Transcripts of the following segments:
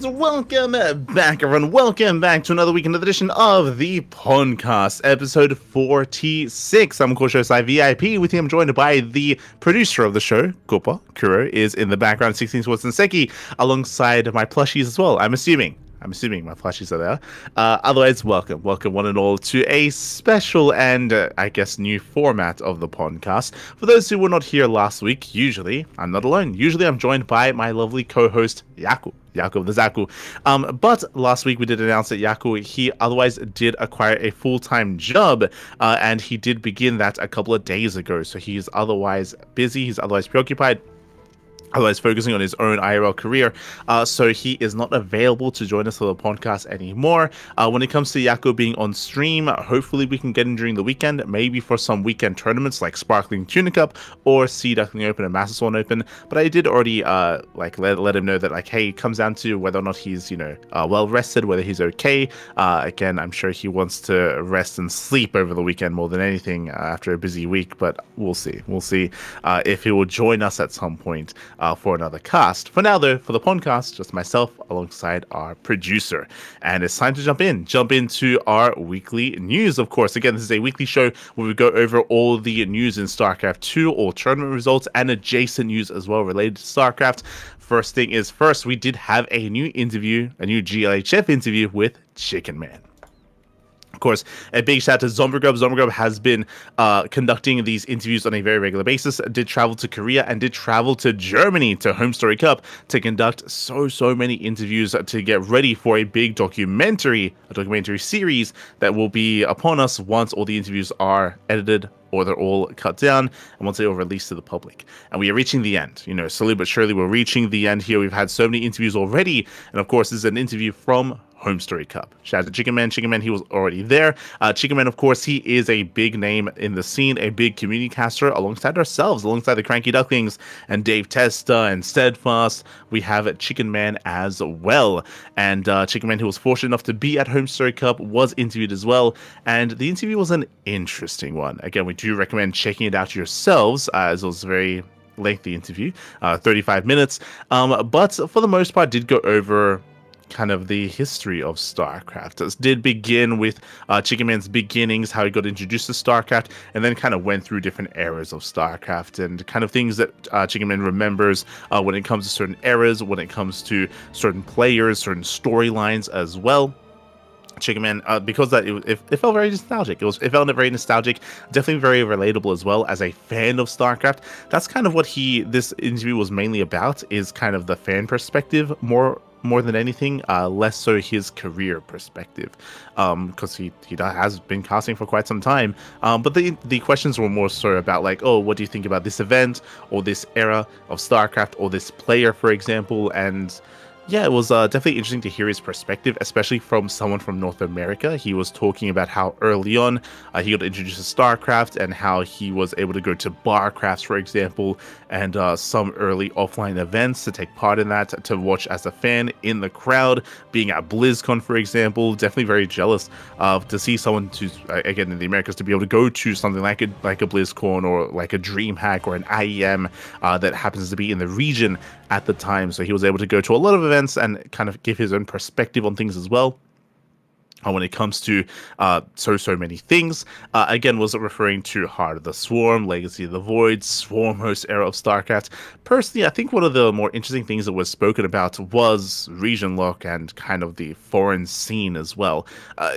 And welcome back, everyone. Welcome back to another weekend edition of the PondCast, episode 46. I'm of course your VIP. With you, I'm joined by the producer of the show, Koopa. Kuro is in the background, 16 Swords and Seki, alongside my plushies as well. I'm assuming my plushies are there. Otherwise, welcome one and all to a special and I guess new format of the podcast. For those who were not here last week, usually I'm not alone. Usually I'm joined by my lovely co-host Yaku the Zaku. But last week we did announce that Yaku, he otherwise did acquire a full-time job, and he did begin that a couple of days ago. So he's otherwise busy, he's otherwise preoccupied, otherwise focusing on his own IRL career, so he is not available to join us for the podcast anymore. When it comes to Yako being on stream, hopefully we can get him during the weekend, maybe for some weekend tournaments like Sparkling Tuna Cup or Sea Duckling Open and Master Swan Open. But I did already let him know that hey, it comes down to whether or not he's well rested, whether he's okay. Again, I'm sure he wants to rest and sleep over the weekend more than anything after a busy week, but we'll see if he will join us at some point for another cast. For now, though, for the podcast, just myself alongside our producer. And it's time to jump into our weekly news, of course. Again, this is a weekly show where we go over all the news in StarCraft 2, all tournament results, and adjacent news as well related to StarCraft. First thing is first, we did have a new GLHF interview with Chicken Man. Of course, a big shout out to Zombergrub. Zombergrub has been conducting these interviews on a very regular basis, did travel to Korea and did travel to Germany to Home Story Cup to conduct so many interviews to get ready for a big documentary series that will be upon us once all the interviews are edited or they're all cut down and once they are released to the public. And we are reaching the end. Slowly but surely we're reaching the end here. We've had so many interviews already. And of course, this is an interview from Home Story Cup. Shout out to Chicken Man. Chicken Man, he was already there. Chicken Man, of course, he is a big name in the scene, a big community caster alongside ourselves, alongside the CranKy Ducklings and Dave Testa and Steadfast. We have Chicken Man as well. And Chicken Man, who was fortunate enough to be at Home Story Cup, was interviewed as well. And the interview was an interesting one. Again, we do recommend checking it out yourselves, as it was a very lengthy interview, 35 minutes. But for the most part, did go over kind of the history of StarCraft. It did begin with Chicken Man's beginnings, how he got introduced to StarCraft, and then kind of went through different eras of StarCraft and kind of things that Chicken Man remembers when it comes to certain eras, when it comes to certain players, certain storylines as well. Chicken Man, because that it felt very nostalgic. It felt very nostalgic, definitely very relatable as well. As a fan of StarCraft, that's kind of what this interview was mainly about, is kind of the fan perspective more than anything, less so his career perspective, because he has been casting for quite some time. But the questions were more so about what do you think about this event or this era of StarCraft or this player, for example. And yeah, it was definitely interesting to hear his perspective, especially from someone from North America. He was talking about how early on he got introduced to StarCraft and how he was able to go to Barcrafts, for example, and some early offline events to take part in that, to watch as a fan in the crowd, being at BlizzCon, for example. Definitely very jealous to see someone again in the Americas, to be able to go to something like a BlizzCon or like a DreamHack or an IEM that happens to be in the region at the time. So he was able to go to a lot of events and kind of give his own perspective on things as well. When it comes to so many things. Again, was it referring to Heart of the Swarm, Legacy of the Void, Swarm Host era of StarCraft? Personally, I think one of the more interesting things that was spoken about was region lock and kind of the foreign scene as well.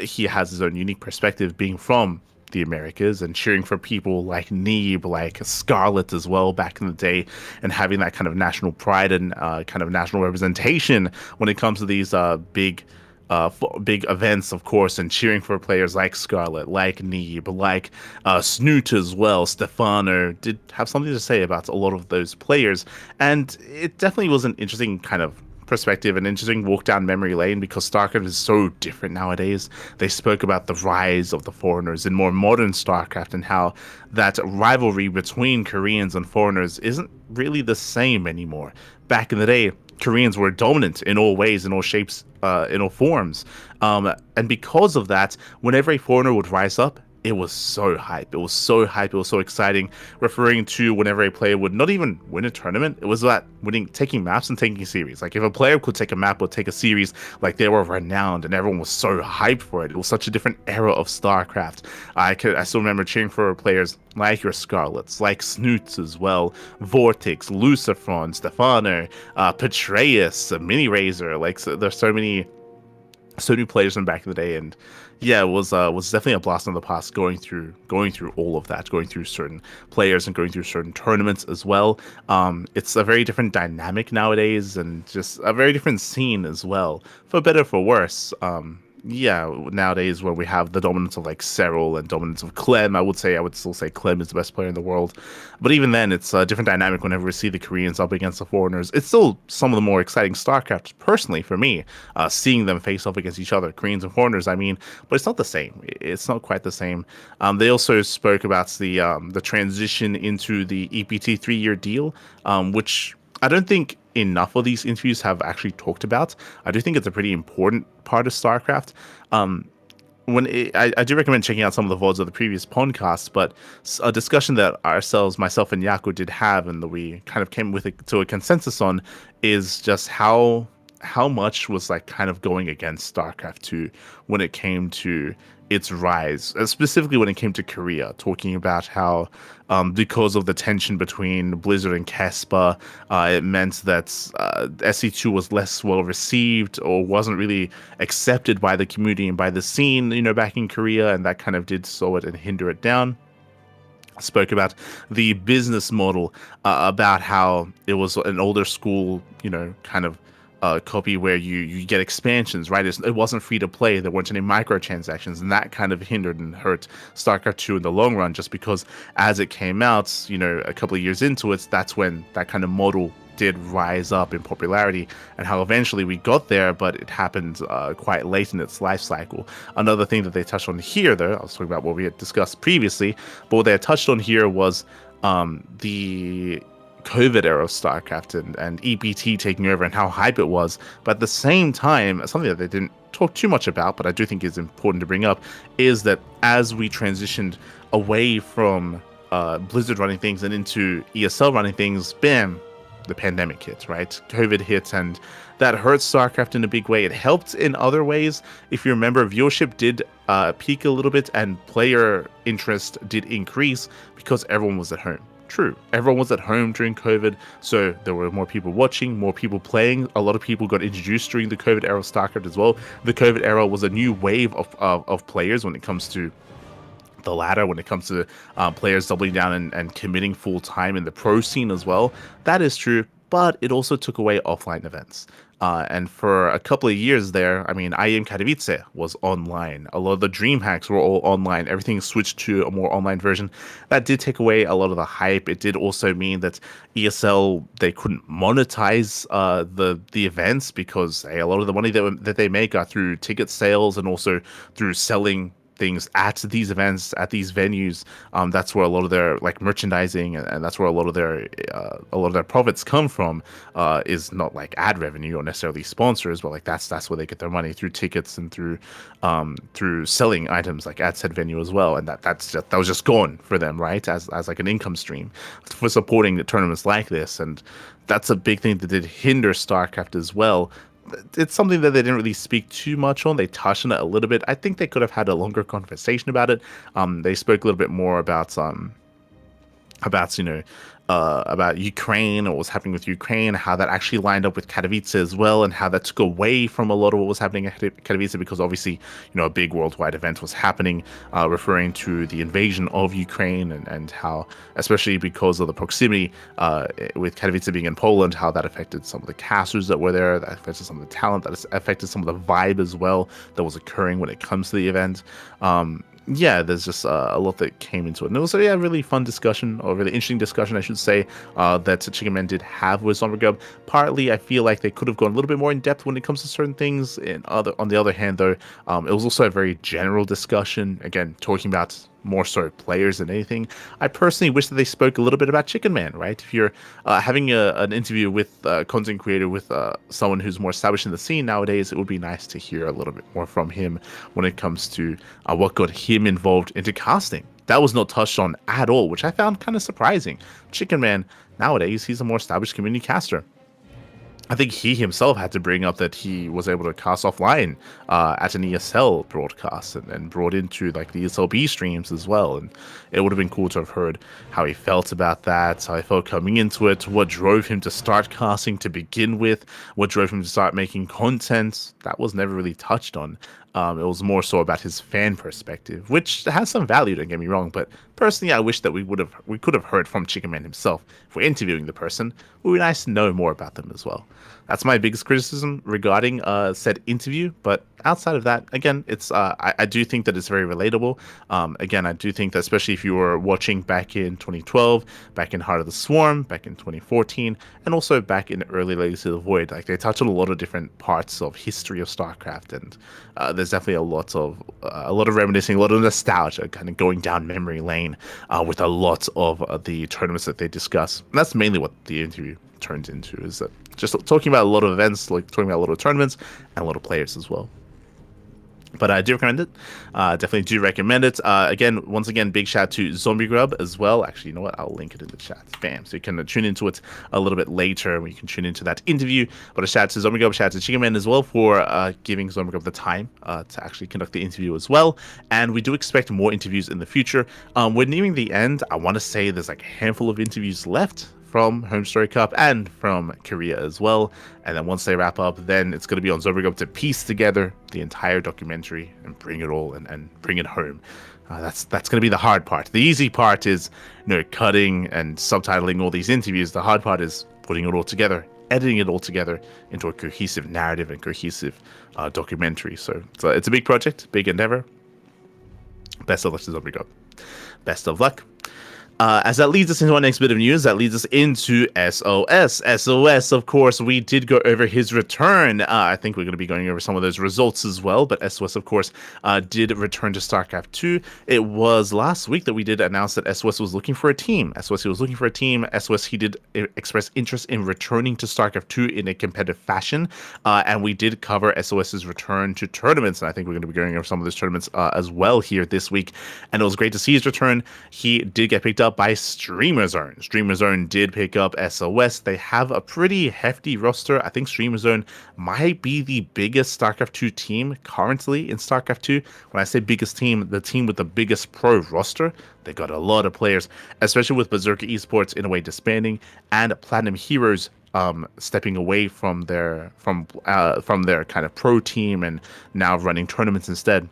He has his own unique perspective, being from the Americas and cheering for people like Neeb, like Scarlet as well back in the day, and having that kind of national pride and kind of national representation when it comes to these big events, of course, and cheering for players like Scarlet, like Neeb, like Snoot as well. Stefano did have something to say about a lot of those players, and it definitely was an interesting kind of perspective, an interesting walk down memory lane, because StarCraft is so different nowadays. They spoke about the rise of the foreigners in more modern StarCraft and how that rivalry between Koreans and foreigners isn't really the same anymore. Back in the day, Koreans were dominant in all ways, in all shapes, in all forms. And because of that, whenever a foreigner would rise up, it was so hype. It was so hype. It was so exciting. Referring to whenever a player would not even win a tournament, it was about taking maps and taking series. Like if a player could take a map or take a series, like they were renowned and everyone was so hyped for it. It was such a different era of StarCraft. I still remember cheering for players like your Scarlets, like Snoots as well, Vortex, Lucifron, Stefano, Patreus, Mini Razor. Like there's so many players from back in the day, and yeah, it was definitely a blast from the past going through all of that, going through certain players and going through certain tournaments as well. It's a very different dynamic nowadays, and just a very different scene as well, for better for worse. Yeah, nowadays where we have the dominance of like Serral and dominance of Clem, I would still say Clem is the best player in the world. But even then, it's a different dynamic whenever we see the Koreans up against the foreigners. It's still some of the more exciting StarCraft, personally, for me, seeing them face off against each other, Koreans and foreigners, I mean, but it's not the same. It's not quite the same. They also spoke about the transition into the EPT 3-year deal, which I don't think enough of these interviews have actually talked about. I do think it's a pretty important part of StarCraft. I do recommend checking out some of the VODs of the previous podcasts, but a discussion that myself and Yaku did have, and that we kind of came to a consensus on, is just how much was like kind of going against StarCraft 2 when it came to its rise, specifically when it came to Korea, talking about how because of the tension between Blizzard and Casper, it meant that SC2 was less well received or wasn't really accepted by the community and by the scene, back in Korea, and that kind of did slow it and hinder it down. Spoke about the business model, about how it was an older school, kind of copy where you get expansions, right? It wasn't free to play. There weren't any microtransactions, and that kind of hindered and hurt StarCraft 2 in the long run, just because as it came out, a couple of years into it, that's when that kind of model did rise up in popularity, and how eventually we got there, but it happened quite late in its life cycle. Another thing that they touched on here, though, I was talking about what we had discussed previously, but what they had touched on here was the COVID era of StarCraft and EPT taking over and how hype it was. But at the same time, something that they didn't talk too much about, but I do think is important to bring up, is that as we transitioned away from Blizzard running things and into ESL running things, bam, the pandemic hit, right? COVID hit, and that hurt StarCraft in a big way. It helped in other ways. If you remember, viewership did peak a little bit, and player interest did increase because everyone was at home. True, everyone was at home during COVID, so there were more people watching, more people playing. A lot of people got introduced during the COVID era of StarCraft as well. The COVID era was a new wave of players when it comes to the ladder, when it comes to players doubling down and committing full time in the pro scene as well. That is true, but it also took away offline events. And for a couple of years there, I mean, IEM Katowice was online. A lot of the dream hacks were all online. Everything switched to a more online version. That did take away a lot of the hype. It did also mean that ESL, they couldn't monetize the events, because a lot of the money that they make are through ticket sales and also through selling things at these events, at these venues. That's where a lot of their like merchandising and that's where a lot of their profits come from, is not like ad revenue or necessarily sponsors, but like that's where they get their money, through tickets and through selling items like at said venue as well. And that was just gone for them, right, as like an income stream for supporting the tournaments like this. And that's a big thing that did hinder StarCraft as well. It's something that they didn't really speak too much on. They touched on it a little bit. I think they could have had a longer conversation about it. They spoke a little bit more about Ukraine, or what was happening with Ukraine, how that actually lined up with Katowice as well, and how that took away from a lot of what was happening at Katowice, because obviously, a big worldwide event was happening, referring to the invasion of Ukraine, and how, especially because of the proximity with Katowice being in Poland, how that affected some of the casters that were there, that affected some of the talent, that affected some of the vibe as well that was occurring when it comes to the event. Yeah, there's just a lot that came into it. And it was a really fun discussion, or really interesting discussion, I should say, that Chicken Man did have with Zombergub. Partly, I feel like they could have gone a little bit more in depth when it comes to certain things. On the other hand, though, it was also a very general discussion, again, talking about more so players than anything. I personally wish that they spoke a little bit about Chicken Man, right? If you're having an interview with a content creator, with someone who's more established in the scene nowadays, it would be nice to hear a little bit more from him when it comes to what got him involved into casting. That was not touched on at all, which I found kind of surprising. Chicken Man, nowadays, he's a more established community caster. I think he himself had to bring up that he was able to cast offline at an ESL broadcast and brought into like the ESLB streams as well. And it would have been cool to have heard how he felt about that, how he felt coming into it, what drove him to start casting to begin with, what drove him to start making content. That was never really touched on. It was more so about his fan perspective, which has some value, don't get me wrong, but personally I wish that we could have heard from Chicken Man himself. If we're interviewing the person, it would be nice to know more about them as well. That's my biggest criticism regarding said interview, but outside of that, again, it's I do think that it's very relatable. Again, I do think that especially if you were watching back in 2012, back in Heart of the Swarm, back in 2014, and also back in early Legacy of the Void, like they touch on a lot of different parts of history of StarCraft, and there's definitely a lot of reminiscing, a lot of nostalgia, kind of going down memory lane with a lot of the tournaments that they discuss. And that's mainly what the interview turns into, is that just talking about a lot of events, like talking about a lot of tournaments and a lot of players as well. But I do recommend it. Definitely do recommend it. Once again, big shout out to Zombie Grub as well. Actually, you know what? I'll link it in the chat. Bam. So you can tune into it a little bit later when you can tune into that interview. But a shout out to Zombie Grub, shout out to Chicken Man as well for giving Zombie Grub the time to actually conduct the interview as well. And we do expect more interviews in the future. We're nearing the end. I want to say there's like a handful of interviews left from Home Story Cup and from Korea as well. And then once they wrap up, then it's going to be on Zombie Grub to piece together the entire documentary and bring it all and bring it home. That's going to be the hard part. The easy part is, cutting and subtitling all these interviews. The hard part is putting it all together, editing it all together into a cohesive narrative and cohesive documentary. So it's a big project, big endeavor. Best of luck to Zombie Grub. Best of luck. As that leads us into our next bit of news, that leads us into SOS. SOS, of course, we did go over his return. I think we're going to be going over some of those results as well, but SOS, of course, did return to StarCraft 2. It was last week that we did announce that SOS was looking for a team. SOS he did express interest in returning to StarCraft 2 in a competitive fashion, and we did cover SOS's return to tournaments, and I think we're going to be going over some of those tournaments as well here this week, and it was great to see his return. He did get picked up by Streamer Zone. Streamer Zone did pick up SOS. They have a pretty hefty roster. I think Streamer Zone might be the biggest StarCraft 2 team currently in StarCraft 2. When I say biggest team, the team with the biggest pro roster. They got a lot of players, especially with Berserker Esports in a way disbanding and Platinum Heroes stepping away from their kind of pro team and now running tournaments instead.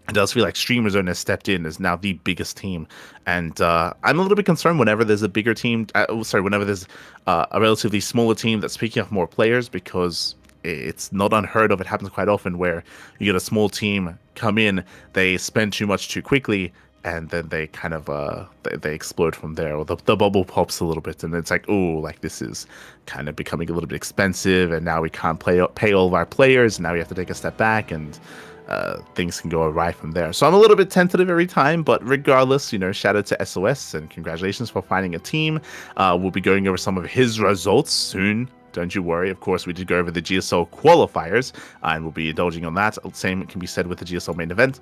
It does feel like Streamer Zone has stepped in as now the biggest team, and I'm a little bit concerned whenever there's a bigger team. Whenever there's a relatively smaller team that's picking up more players, because it's not unheard of. It happens quite often where you get a small team come in, they spend too much too quickly, and then they kind of they explode from there, or the bubble pops a little bit, and it's like, oh, like this is kind of becoming a little bit expensive, and now we can't pay all of our players. And now we have to take a step back, and things can go awry from there. So I'm a little bit tentative every time, but regardless, shout out to SOS and congratulations for finding a team. We'll be going over some of his results soon. Don't you worry. Of course, we did go over the GSL qualifiers, and we'll be indulging on that. Same can be said with the GSL main event.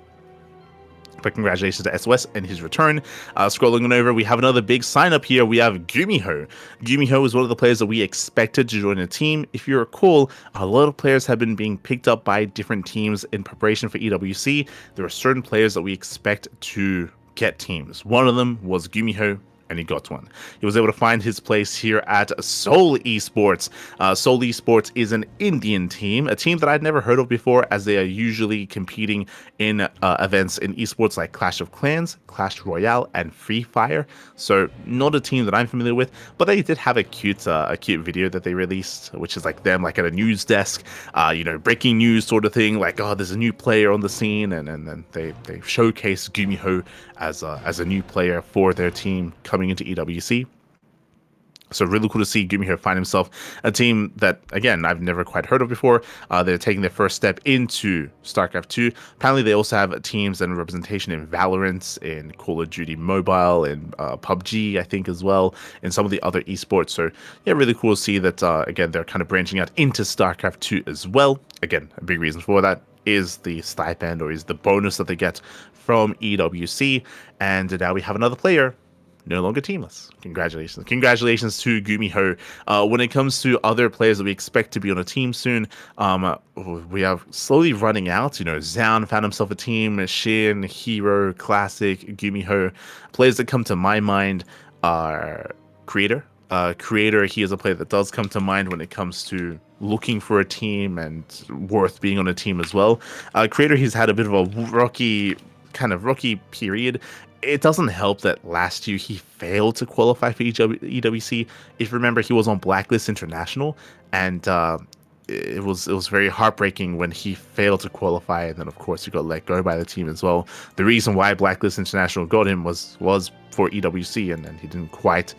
But congratulations to SOS and his return. Scrolling on over, we have another big sign up here. We have Gumiho. Gumiho is one of the players that we expected to join a team. If you recall, a lot of players have been being picked up by different teams in preparation for EWC. There are certain players that we expect to get teams. One of them was Gumiho, and he got one. He was able to find his place here at Seoul Esports. Seoul Esports is an Indian team, a team that I'd never heard of before, as they are usually competing in events in esports like Clash of Clans, Clash Royale, and Free Fire. So not a team that I'm familiar with, but they did have a cute video that they released, which is like them like at a news desk, breaking news sort of thing, like, oh, there's a new player on the scene, and then they showcase Gumiho as a new player for their team coming into EWC. So really cool to see Gumiho find himself a team that, again, I've never quite heard of before. They're taking their first step into StarCraft 2. Apparently, they also have teams and representation in Valorant, in Call of Duty Mobile, in PUBG, I think, as well, and some of the other esports. So, yeah, really cool to see that, again, they're kind of branching out into StarCraft 2 as well. Again, a big reason for that is the stipend, or is the bonus that they get from EWC. And now we have another player no longer teamless. Congratulations to Gumiho. When it comes to other players that we expect to be on a team soon, we are slowly running out. Zhao found himself a team, Shin, Hero, Classic, Gumiho. Players that come to my mind are Creator. Creator, he is a player that does come to mind when it comes to looking for a team and worth being on a team as well. Creator, he's had a bit of a rocky period. It doesn't help that last year he failed to qualify for EWC. If you remember, he was on Blacklist International, and it was very heartbreaking when he failed to qualify, and then of course he got let go by the team as well. The reason why Blacklist International got him was for EWC, and then he didn't quite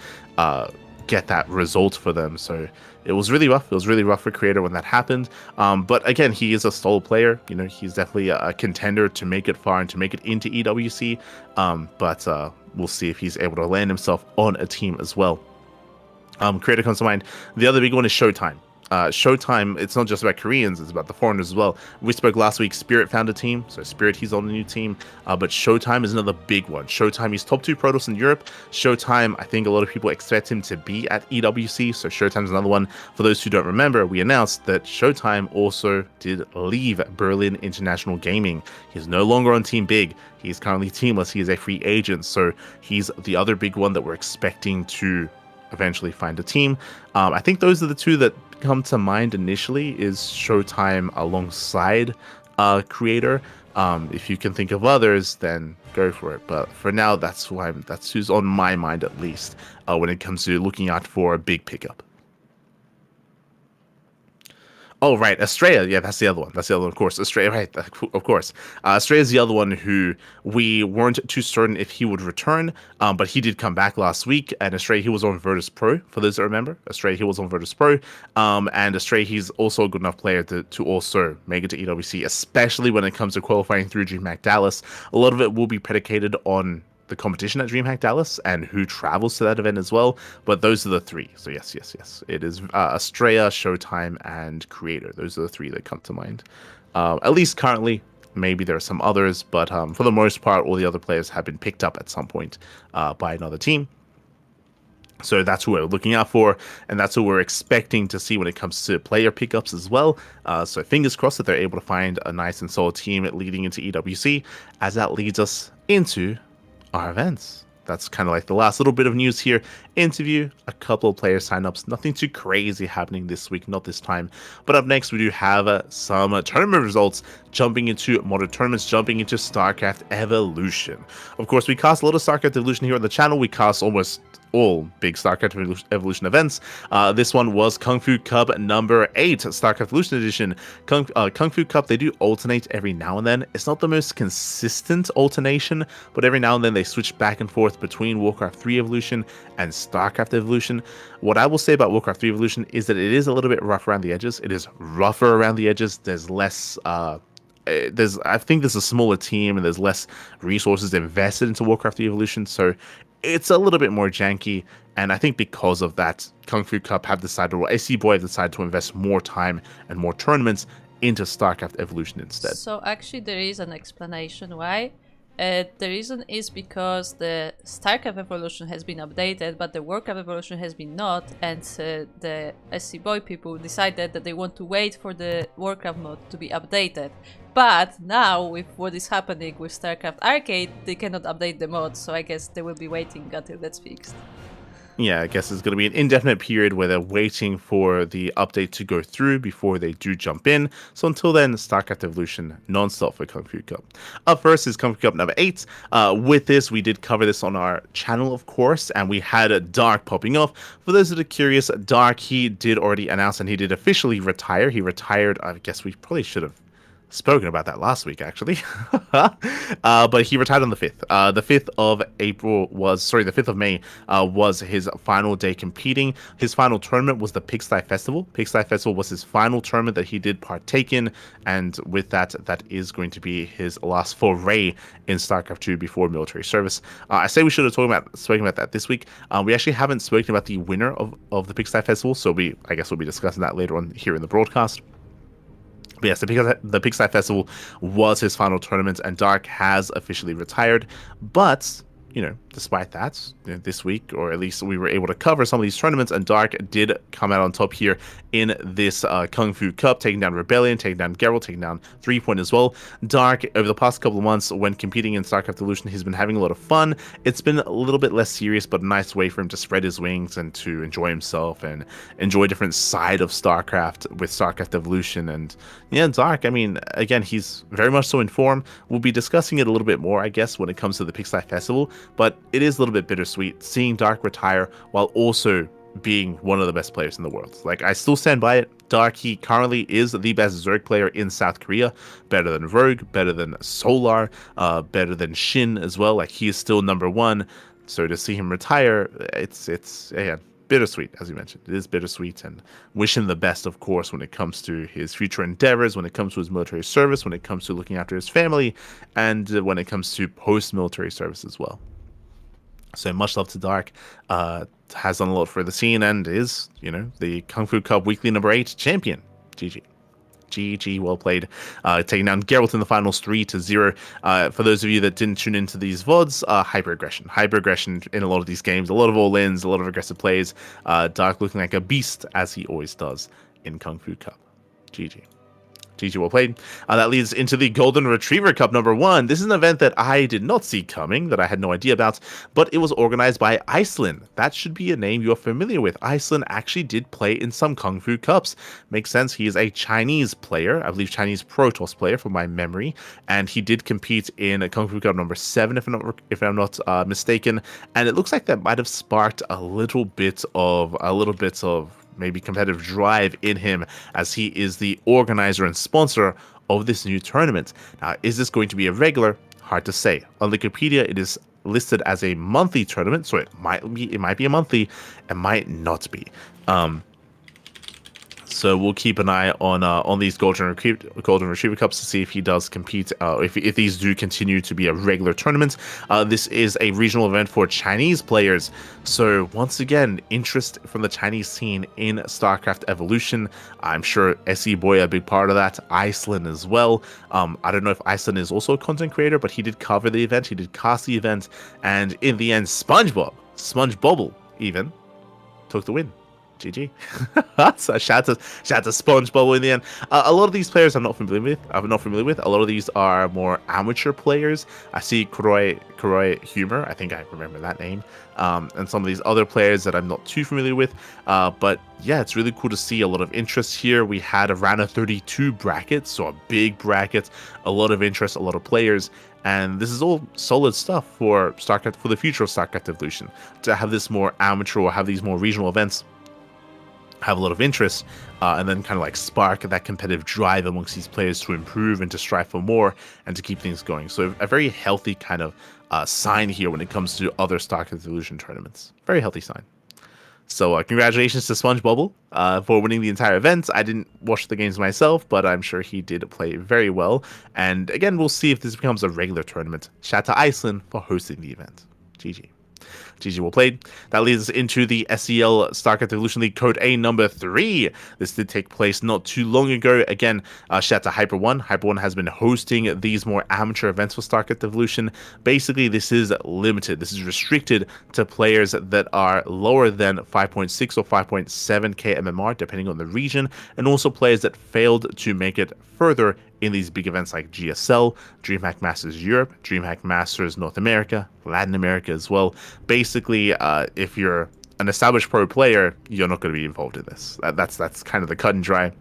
get that result for them. So it was really rough. It was really rough for Creator when that happened. But again, he is a solo player. He's definitely a contender to make it far and to make it into EWC. But we'll see if he's able to land himself on a team as well. Creator comes to mind. The other big one is Showtime. Showtime, it's not just about Koreans, it's about the foreigners as well. We spoke last week, Spirit found a team, so Spirit, he's on a new team, but Showtime is another big one. Showtime, he's top 2 Protoss in Europe. Showtime, I think a lot of people expect him to be at EWC, so Showtime's another one. For those who don't remember, we announced that Showtime also did leave Berlin International Gaming. He's no longer on Team Big. He's currently teamless. He is a free agent, so he's the other big one that we're expecting to eventually find a team. I think those are the two that come to mind initially, is Showtime alongside Creator. If you can think of others, then go for it. But for now, that's who's on my mind, at least, when it comes to looking out for a big pickup. Oh, right. Estrella. Yeah, that's the other one. Of course. Estrella, right. Of course. Estrella's the other one who we weren't too certain if he would return, but he did come back last week. And Estrella, he was on Virtus Pro, for those that remember. Estrella, he was on Virtus Pro. And Estrella, he's also a good enough player to also make it to EWC, especially when it comes to qualifying through DreamHack Dallas. A lot of it will be predicated on the competition at DreamHack Dallas and who travels to that event as well. But those are the three. So yes. It is Estrella, Showtime, and Creator. Those are the three that come to mind. At least currently. Maybe there are some others, but for the most part, all the other players have been picked up at some point by another team. So that's who we're looking out for, and that's who we're expecting to see when it comes to player pickups as well. So fingers crossed that they're able to find a nice and solid team leading into EWC, as that leads us into our events. That's kind of like the last little bit of news here. Interview, a couple of player signups, nothing too crazy happening this week, not this time. But up next, we do have some tournament results, jumping into modern tournaments, jumping into StarCraft Evolution. Of course, we cast a lot of StarCraft Evolution here on the channel. We cast almost all big StarCraft Evolution events. This one was Kung Fu Cup number 8, StarCraft Evolution Edition. Kung Fu Cup, they do alternate every now and then. It's not the most consistent alternation, but every now and then they switch back and forth between Warcraft 3 Evolution and StarCraft Evolution. What I will say about Warcraft 3 Evolution is that it is a little bit rough around the edges. It is rougher around the edges. There's less I think there's a smaller team and there's less resources invested into Warcraft 3 Evolution, so it's a little bit more janky. And I think because of that, Kung Fu Cup have decided, or AC Boy have decided to invest more time and more tournaments into StarCraft Evolution instead. So actually there is an explanation why. The reason is because the StarCraft Evolution has been updated, but the Warcraft Evolution has been not, and the SC Boy people decided that they want to wait for the Warcraft mode to be updated. But now, with what is happening with StarCraft Arcade, they cannot update the mod, so I guess they will be waiting until that's fixed. Yeah, I guess it's going to be an indefinite period where they're waiting for the update to go through before they do jump in. So until then, StarCraft Evolution non-stop for Kung Fu Cup. Up first is Kung Fu Cup number 8. With this, we did cover this on our channel, of course, and we had a Dark popping off. For those that are curious, Dark, he did already announce and he did officially retire. He retired, I guess we probably should have spoken about that last week, actually. But he retired on the 5th. The 5th of the 5th of May was his final day competing. His final tournament was the Pigsty Festival. Pigsty Festival was his final tournament that he did partake in, and with that, that is going to be his last foray in StarCraft 2 before military service. I say we should have spoken about that this week. We actually haven't spoken about the winner of the Pigsty Festival, so I guess we'll be discussing that later on here in the broadcast. But yes, the Pigsty Festival was his final tournament, and Dark has officially retired. But, despite that, this week, or at least we were able to cover some of these tournaments, and Dark did come out on top here in this Kung Fu Cup, taking down Rebellion, taking down Geralt, taking down 3-Point as well. Dark, over the past couple of months, when competing in StarCraft Evolution, he's been having a lot of fun. It's been a little bit less serious, but a nice way for him to spread his wings and to enjoy himself and enjoy a different side of StarCraft with StarCraft Evolution. And yeah, Dark, I mean, again, he's very much so in form. We'll be discussing it a little bit more, I guess, when it comes to the Pigsty Festival, but it is a little bit bittersweet seeing Dark retire while also being one of the best players in the world. Like, I still stand by it. Dark, he currently is the best Zerg player in South Korea, better than Rogue, better than Solar, better than Shin as well. Like, he is still number one. So to see him retire, it's bittersweet, as you mentioned. It is bittersweet, and wish him the best, of course, when it comes to his future endeavors, when it comes to his military service, when it comes to looking after his family, and when it comes to post-military service as well. So much love to Dark. Has done a lot for the scene and is, the Kung Fu Cup weekly number 8 champion. GG. GG, well played. Taking down Geralt in the finals 3-0. For those of you that didn't tune into these VODs, hyper-aggression. Hyper-aggression in a lot of these games. A lot of all-ins, a lot of aggressive plays. Dark looking like a beast, as he always does in Kung Fu Cup. GG. GG, well played. That leads into the Golden Retriever Cup number 1. This is an event that I did not see coming, that I had no idea about, but it was organized by Iceland. That should be a name you're familiar with. Iceland actually did play in some Kung Fu Cups. Makes sense. He is a Chinese player, I believe Chinese Protoss player from my memory, and he did compete in a Kung Fu Cup number 7, if I'm not mistaken, and it looks like that might have sparked a little bit of maybe competitive drive in him, as he is the organizer and sponsor of this new tournament. Now, is this going to be a regular? Hard to say. On Wikipedia, it is listed as a monthly tournament, so it might be a monthly, it might not be. So we'll keep an eye on these Golden Retriever Cups to see if he does compete, if these do continue to be a regular tournament. This is a regional event for Chinese players. So once again, interest from the Chinese scene in StarCraft Evolution. I'm sure SE Boy a big part of that. Iceland as well. I don't know if Iceland is also a content creator, but he did cover the event. He did cast the event. And in the end, SpongeBobble even, took the win. GG. So shout out to SpongeBob in the end. A lot of these players I'm not familiar with. A lot of these are more amateur players. I see Kuroi Humor. I think I remember that name. And some of these other players that I'm not too familiar with. But yeah, it's really cool to see a lot of interest here. We had a round of 32 brackets, so a big bracket, a lot of interest, a lot of players. And this is all solid stuff for StarCraft, for the future of StarCraft Evolution. To have this more amateur or have these more regional events have a lot of interest, and then kind of like spark that competitive drive amongst these players to improve and to strive for more and to keep things going. So a very healthy kind of sign here when it comes to other StarCraft Evolution tournaments. Very healthy sign. So congratulations to SpongeBobble for winning the entire event. I didn't watch the games myself, but I'm sure he did play very well. And again, we'll see if this becomes a regular tournament. Shout out to Iceland for hosting the event. GG. GG, well played. That leads us into the SEL StarCraft Evolution League Code A number 3. This did take place not too long ago. Again, shout out to Hyper One. Hyper One has been hosting these more amateur events for StarCraft Evolution. Basically, this is limited. This is restricted to players that are lower than 5.6 or 5.7k MMR, depending on the region, and also players that failed to make it further in these big events like GSL, DreamHack Masters Europe, DreamHack Masters North America, Latin America as well. Basically, if you're an established pro player, you're not going to be involved in this. That's kind of the cut and dry.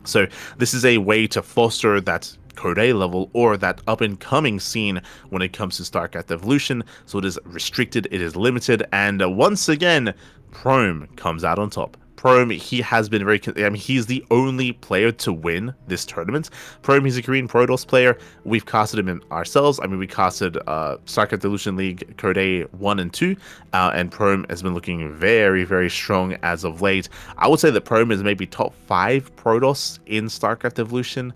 So this is a way to foster that Code A level or that up-and-coming scene when it comes to StarCraft Evolution. So it is restricted, it is limited, and once again, Prome comes out on top. Prome, he has been very, I mean, he's the only player to win this tournament. Prome, he's a Korean Protoss player. We've casted him in ourselves. I mean, we casted StarCraft Evolution League Code A 1 and 2, and Prome has been looking very, very strong as of late. I would say that Prome is maybe top 5 Protoss in StarCraft Evolution.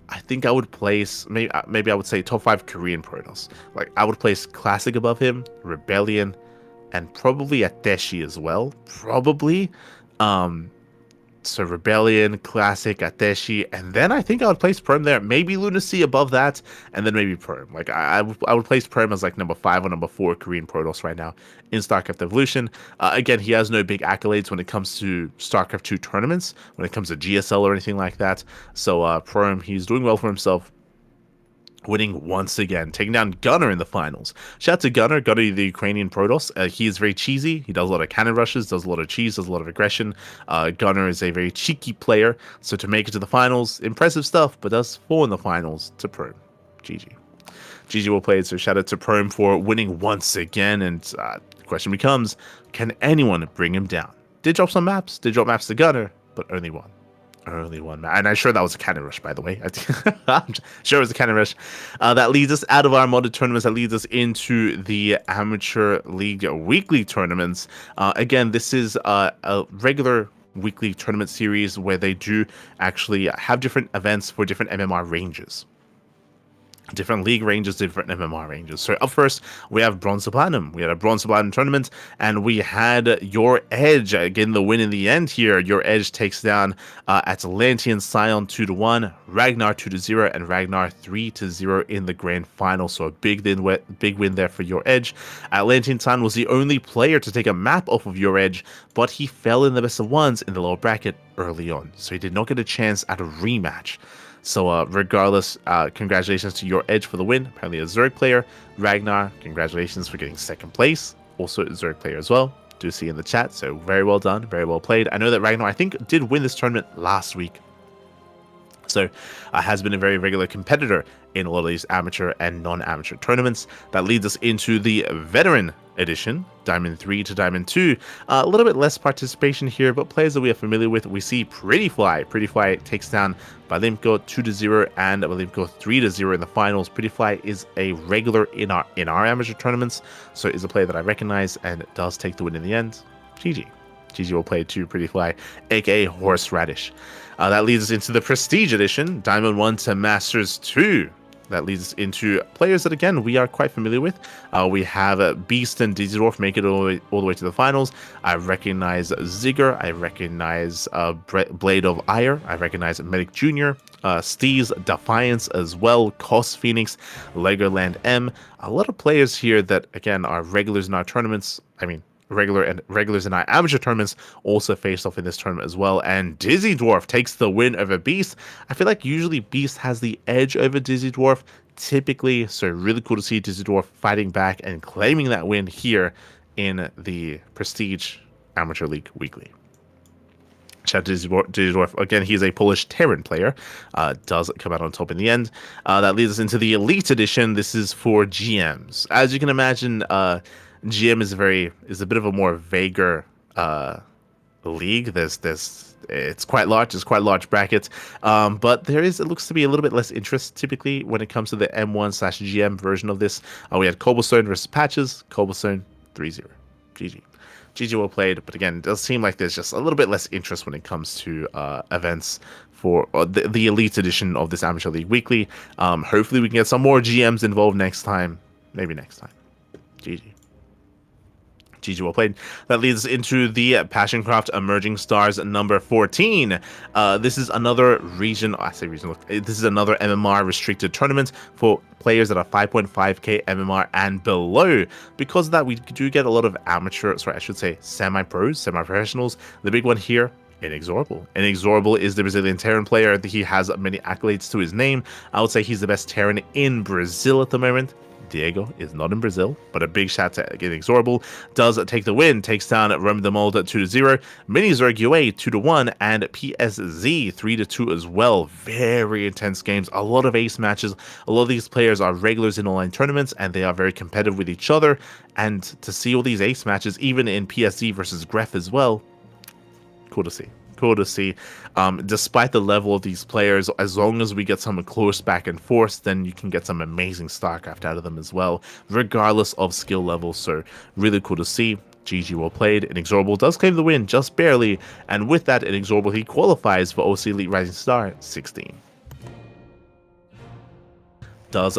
I think I would place, maybe I would say top 5 Korean Protoss. Like, I would place Classic above him, Rebellion, and probably Ateshi as well. Probably. So Rebellion, Classic, Ateshi, and then I think I would place Prome there. Maybe Lunacy above that, and then maybe Prome. Like, I would place Prome as like number 5 or number 4 Korean Protoss right now in StarCraft Evolution. Again, he has no big accolades when it comes to StarCraft 2 tournaments, when it comes to GSL or anything like that. So Prome, he's doing well for himself, winning once again, taking down Gunner in the finals. Shout out to Gunner, the Ukrainian Protoss. He is very cheesy. He does a lot of cannon rushes, does a lot of cheese, does a lot of aggression. Gunner is a very cheeky player, so to make it to the finals, impressive stuff, but does fall in the finals to Prome. GG. GG well played, so shout out to Prome for winning once again, and the question becomes, can anyone bring him down? Did drop some maps, did drop maps to Gunner, but only one. Only one map. And I'm sure that was a cannon rush, by the way. I'm sure it was a cannon rush. That leads us out of our modded tournaments. That leads us into the Amateur League weekly tournaments. Again, this is a regular weekly tournament series where they do actually have different events for different MMR ranges. Different league ranges, different MMR ranges. So up first, we have Bronze to Platinum. We had a Bronze to Platinum tournament, and we had Your Edge getting the win in the end here. Your Edge takes down Atlantean Scion 2-1, Ragnar 2-0, and Ragnar 3-0 in the grand final. So a big win there for Your Edge. Atlantean Scion was the only player to take a map off of Your Edge, but he fell in the best of ones in the lower bracket early on, so he did not get a chance at a rematch. So regardless, congratulations to Your Edge for the win. Apparently a Zerg player. Ragnar, congratulations for getting second place. Also a Zerg player as well. Do see in the chat. So very well done. Very well played. I know that Ragnar, I think, did win this tournament last week. So has been a very regular competitor in a lot of these amateur and non-amateur tournaments. That leads us into the Veteran Edition, Diamond 3 to Diamond 2. A little bit less participation here, but players that we are familiar with. We see Pretty Fly. Pretty Fly takes down Balimko 2-0 and Balimko 3-0 in the finals. Pretty Fly is a regular in our amateur tournaments, so is a player that I recognize and does take the win in the end. GG. GG will play to Pretty Fly, aka Horseradish. That leads us into the Prestige Edition, Diamond 1 to Masters 2. That leads us into players that, again, we are quite familiar with. We have Beast and Dizzy Dwarf make it all the way to the finals. I recognize Zigger. I recognize Blade of Ire. I recognize Medic Jr., Steve's Defiance as well, Cos Phoenix, Legoland M. A lot of players here that, again, are regulars in our tournaments. I mean, regulars in our amateur tournaments also faced off in this tournament as well, and Dizzy Dwarf takes the win over Beast. I feel like usually Beast has the edge over Dizzy Dwarf typically, so really cool to see Dizzy Dwarf fighting back and claiming that win here in the Prestige Amateur League Weekly. Shout out to Dizzy Dwarf. Again, he's a Polish Terran player. Does come out on top in the end. That leads us into the Elite Edition. This is for GMs. As you can imagine, GM is a bit of a more vaguer league. It's quite large. It's quite large brackets. But it looks to be a little bit less interest typically when it comes to the M1/GM version of this. We had Cobblestone versus Patches. Cobblestone 3-0. GG. GG well played. But again, it does seem like there's just a little bit less interest when it comes to events for the Elite Edition of this Amateur League Weekly. Hopefully we can get some more GMs involved next time. Maybe next time. GG. GG well played. That leads us into the Passioncraft Emerging Stars number 14. This is another region. I say region. This is another MMR restricted tournament for players that are 5.5k MMR and below. Because of that, we do get a lot of semi-pros, semi-professionals. The big one here, Inexorable. Inexorable is the Brazilian Terran player. He has many accolades to his name. I would say he's the best Terran in Brazil at the moment. Diego is not in Brazil, but a big shout to Inexorable. Does take the win, takes down Rome the Mold 2-0, Mini Zerg UA 2-1, and PSZ 3-2 as well. Very intense games, a lot of ace matches. A lot of these players are regulars in online tournaments, and they are very competitive with each other. And to see all these ace matches, even in PSZ versus Gref as well, Cool to see. Cool to see. Despite the level of these players, as long as we get some close back and forth, then you can get some amazing StarCraft out of them as well, regardless of skill level. So really cool to see. GG well played. Inexorable does claim the win, just barely. And with that, Inexorable, he qualifies for OC Elite Rising Star 16. Does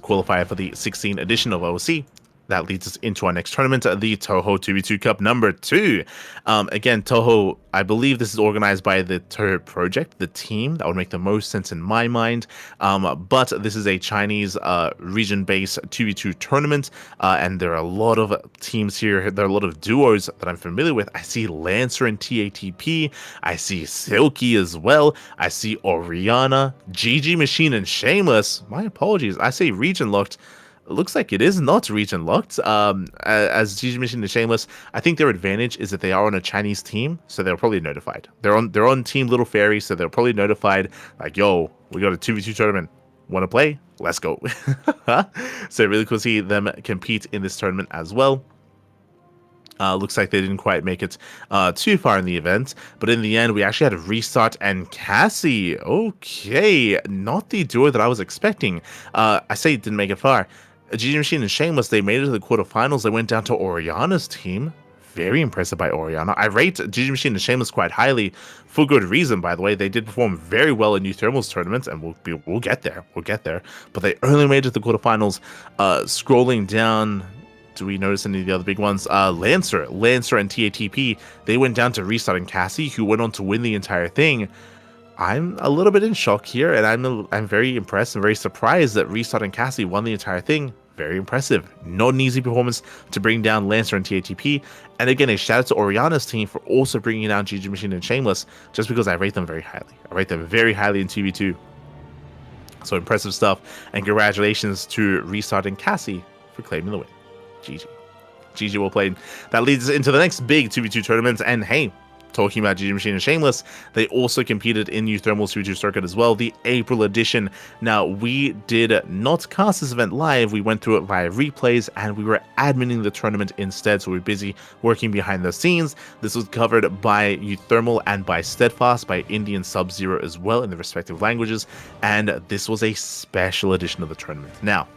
qualify for the 16th edition of OC. That leads us into our next tournament, the Toho 2v2 Cup number 2. Again, Toho, I believe this is organized by the Toho Project, the team. That would make the most sense in my mind. But this is a Chinese region-based 2v2 tournament, and there are a lot of teams here. There are a lot of duos that I'm familiar with. I see Lancer and TATP. I see Silky as well. I see Oriana, GG Machine, and Shameless. My apologies. I say region locked. It looks like it is not region locked. As GG Machine and Shameless, I think their advantage is that they are on a Chinese team, so they're probably notified. They're on Team Little Fairy, so they're probably notified. Like, yo, we got a 2v2 tournament. Want to play? Let's go. So really cool to see them compete in this tournament as well. Looks like they didn't quite make it too far in the event, but in the end, we actually had Restart and Cassie. Okay, not the duo that I was expecting. I say it didn't make it far. GG Machine and Shameless, they made it to the quarterfinals. They went down to Oriana's team. Very impressive by Oriana. I rate GG Machine and Shameless quite highly for good reason, by the way. They did perform very well in New Thermal's tournaments, and we'll get there. We'll get there. But they only made it to the quarterfinals. Scrolling down, do we notice any of the other big ones? Lancer and TATP, they went down to Restart and Cassie, who went on to win the entire thing. I'm a little bit in shock here, and I'm very impressed and very surprised that Restart and Cassie won the entire thing. Very impressive. Not an easy performance to bring down Lancer and TATP. And again, a shout out to Oriana's team for also bringing down GG Machine and Shameless, just because I rate them very highly. I rate them very highly in 2v2. So impressive stuff, and congratulations to Restart and Cassie for claiming the win. GG. GG well played. That leads us into the next big 2v2 tournament, and hey, talking about GG Machine and Shameless, they also competed in New Thermal's 2v2 circuit as well, the April edition. Now, we did not cast this event live, we went through it via replays, and we were adminning the tournament instead, so we were busy working behind the scenes. This was covered by New Thermal and by Steadfast, by Indian Sub-Zero as well in the respective languages, and this was a special edition of the tournament. Now,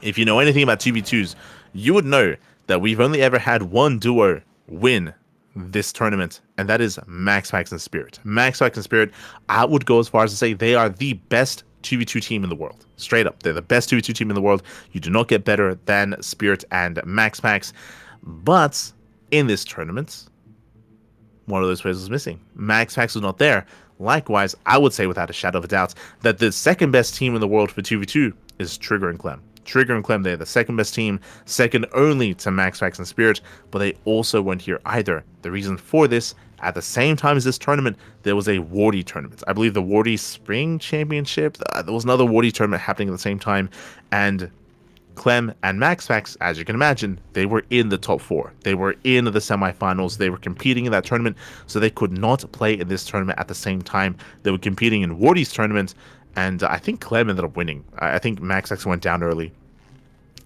if you know anything about 2v2s, you would know that we've only ever had one duo win this tournament, and that is MaxPax and Spirit. MaxPax and Spirit, I would go as far as to say they are the best 2v2 team in the world. Straight up, they're the best 2v2 team in the world. You do not get better than Spirit and MaxPax. But in this tournament, one of those players was missing. MaxPax was not there. Likewise, I would say without a shadow of a doubt that the second best team in the world for 2v2 is Trigger and Clem. Trigger and Clem, they're the second best team, second only to MaxPax and Spirit, but they also weren't here either. The reason for this, at the same time as this tournament, there was a Wardy tournament. I believe the Wardy Spring Championship, there was another Wardy tournament happening at the same time, and Clem and MaxPax, as you can imagine, they were in the top 4. They were in the semifinals. They were competing in that tournament, so they could not play in this tournament at the same time. They were competing in Wardy's tournament, and I think Clem ended up winning. I think MaxPax went down early.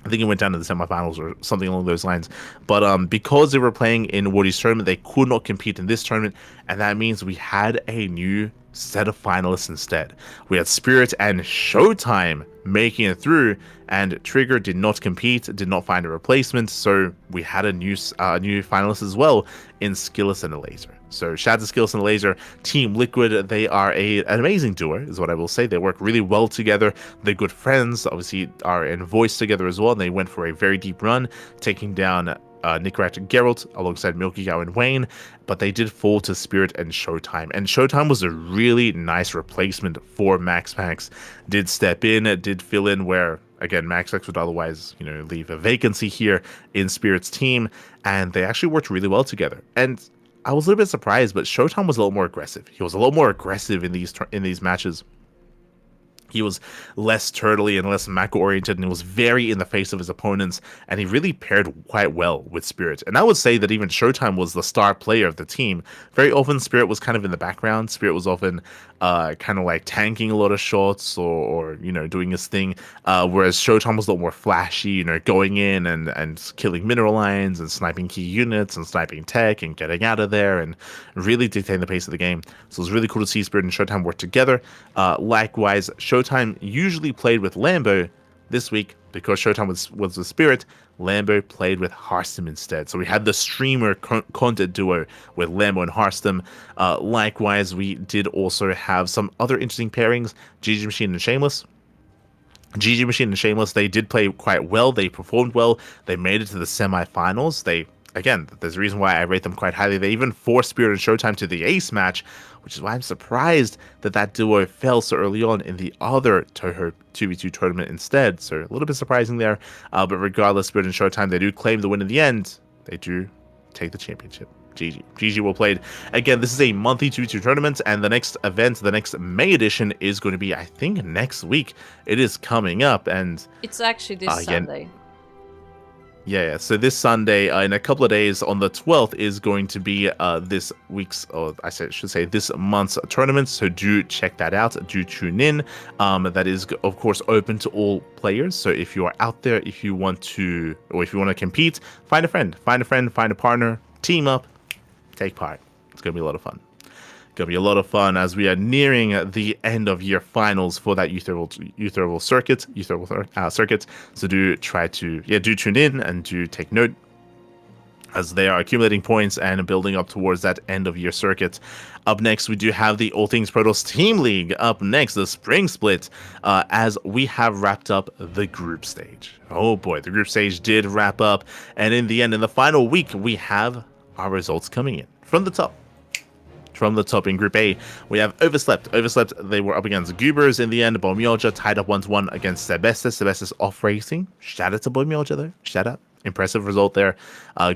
I think it went down to the semifinals or something along those lines. But because they were playing in Wardy's tournament, they could not compete in this tournament, and that means we had a new set of finalists instead. We had Spirit and Showtime making it through, and Trigger did not compete, did not find a replacement, so we had a new finalist as well in Skillus and Laser. So shout out to Skillus and Laser, Team Liquid. They are an amazing duo, is what I will say. They work really well together. They're good friends, obviously are in voice together as well, and they went for a very deep run, taking down Nickrat and Geralt alongside Milky Cow and Wayne, but they did fall to Spirit and Showtime. And Showtime was a really nice replacement for MaxPax. Did step in, did fill in where, again, MaxPax would otherwise, leave a vacancy here in Spirit's team, and they actually worked really well together. And I was a little bit surprised, but Showtime was a little more aggressive. He was a lot more aggressive in these matches. He was less turtly and less macro-oriented, and he was very in the face of his opponents, and he really paired quite well with Spirit. And I would say that even Showtime was the star player of the team. Very often, Spirit was kind of in the background. Spirit was often kind of like tanking a lot of shots or doing his thing, whereas Showtime was a lot more flashy, going in and killing mineral lines and sniping key units and sniping tech and getting out of there and really dictating the pace of the game. So it was really cool to see Spirit and Showtime work together. Likewise, Showtime usually played with Lambo. This week, because Showtime was the Spirit, Lambo played with Harstem instead. So we had the streamer content duo with Lambo and Harstem. Likewise, we did also have some other interesting pairings, GG Machine and Shameless. GG Machine and Shameless, they did play quite well. They performed well. They made it to the semifinals. Again, there's a reason why I rate them quite highly. They even forced Spirit and Showtime to the ace match, which is why I'm surprised that duo fell so early on in the other Toho 2v2 tournament instead. So a little bit surprising there. But regardless, Spirit and Showtime, they do claim the win in the end. They do take the championship. GG. GG will played. Again, this is a monthly 2v2 tournament, and the next event, the next May edition, is going to be, I think, next week. It is coming up, and it's actually this Sunday. Yeah, so this Sunday, in a couple of days, on the 12th, is going to be this week's, or I should say this month's tournament, so do check that out, do tune in. That is, of course, open to all players, so if you are out there, if you want to compete, find a friend, find a partner, team up, take part. It's going to be a lot of fun. Gonna be a lot of fun as we are nearing the end of year finals for that youth level circuit. So do tune in and do take note as they are accumulating points and building up towards that end of year circuit. Up next, we do have the All Things Protoss Team League. Up next, the Spring Split, as we have wrapped up the group stage. Oh boy, the group stage did wrap up, and in the end, in the final week, we have our results coming in from the top. From the top in Group A, we have Overslept. They were up against Goobers in the end. Bomyoja tied up 1-1 against Sebestis. Sebestis off racing. Shout out to Bomyoja though. Shout out. Impressive result there,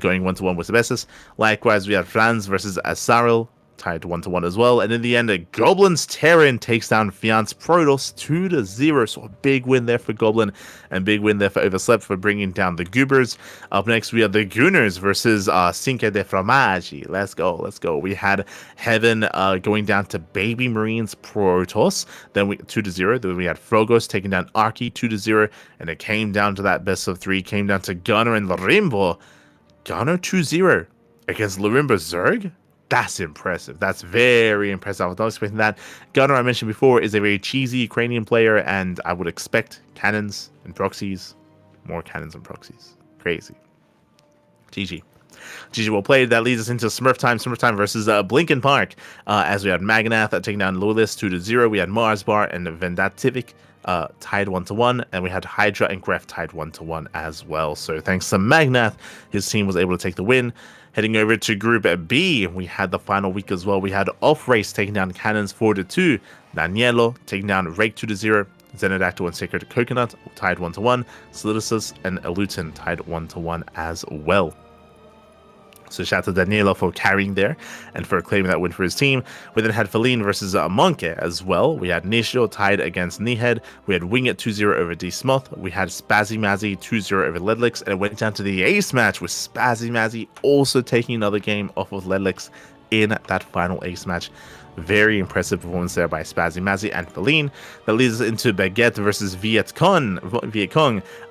going 1-1 with Sebestis. Likewise, we had Franz versus Asaril, tied 1-1 as well. And in the end, Goblin's Terran takes down Fiance Protoss 2-0. So a big win there for Goblin and big win there for Overslept for bringing down the Goobers. Up next, we have the Gooners versus Cinque de Fromaggi. Let's go. We had Heaven going down to Baby Marines Protoss. Then 2-0. Then we had Frogos taking down Arky 2-0. And it came down to that best of 3. Came down to Gunner and Larimbo. Gunner 2-0 against Larimbo Zerg. That's impressive. That's very impressive. I was not expecting that. Gunner, I mentioned before, is a very cheesy Ukrainian player, and I would expect cannons and proxies. More cannons and proxies. Crazy. GG. GG well played. That leads us into Smurf time versus Blinken Park. As we had Magnath taking down Lulis 2-0. We had Mars Bar and Vendativic tied 1-1, and we had Hydra and Gref tied 1-1 as well. So thanks to Magnath, his team was able to take the win. Heading over to Group B, we had the final week as well. We had Off Race taking down Cannons 4-2, Danielo taking down Rake 2-0, Zenodactyl and Sacred Coconut tied 1-1, Solidisus and Elutin tied 1-1 as well. So shout out to Daniela for carrying there and for claiming that win for his team. We then had Feline versus Monkey as well. We had Nishio tied against Kneehead. We had Wing It 2-0 over D-Smoth. We had Spazzy Mazzy 2-0 over Ledlix. And it went down to the ace match with Spazzy Mazzy also taking another game off of Ledlix in that final ace match. Very impressive performance there by Spazzy Mazzy and Feline. That leads us into Baguette versus Viet Cong.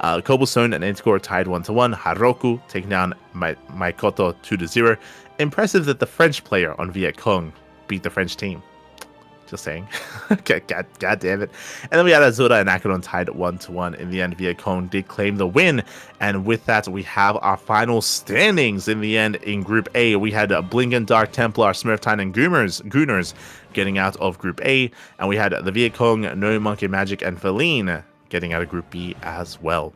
Cobblestone and Anticore tied 1-1. Haroku taking down Maikoto 2-0. Impressive that the French player on Viet Cong beat the French team. Just saying. God damn it. And then we had Azura and Akadon tied 1-1. In the end, Viet Cong did claim the win. And with that, we have our final standings. In the end, in Group A, we had Blinken, Dark Templar, Smurftine, and Gooners getting out of Group A. And we had the Viet Cong, No Monkey Magic, and Feline getting out of Group B as well.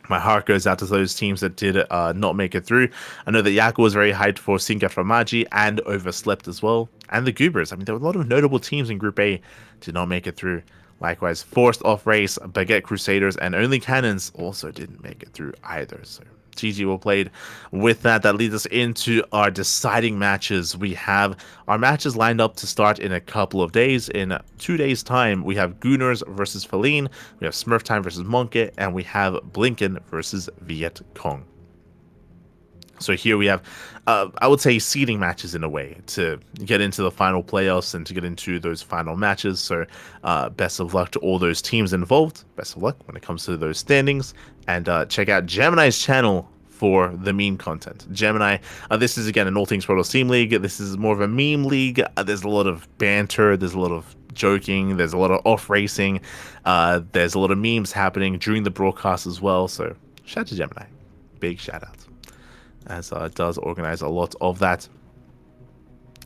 My heart goes out to those teams that did not make it through. I know that Yako was very hyped for Cinque Fromaggi and Overslept as well. And the Goobers. I mean, there were a lot of notable teams in Group A did not make it through. Likewise, Forced Off Race, Baguette Crusaders, and Only Cannons also didn't make it through either. So GG well played. With that, that leads us into our deciding matches. We have our matches lined up to start in a couple of days. In 2 days' time, we have Gooners versus Feline, we have Smurf Time versus Monkey, and we have Blinken versus Viet Cong. So here we have, I would say, seeding matches in a way to get into the final playoffs and to get into those final matches. So best of luck to all those teams involved. Best of luck when it comes to those standings. And check out Gemini's channel for the meme content. Gemini, this is, again, an All Things Pro Team League. This is more of a meme league. There's a lot of banter. There's a lot of joking. There's a lot of off-racing. There's a lot of memes happening during the broadcast as well. So shout out to Gemini. Big shout out. As it does organize a lot of that.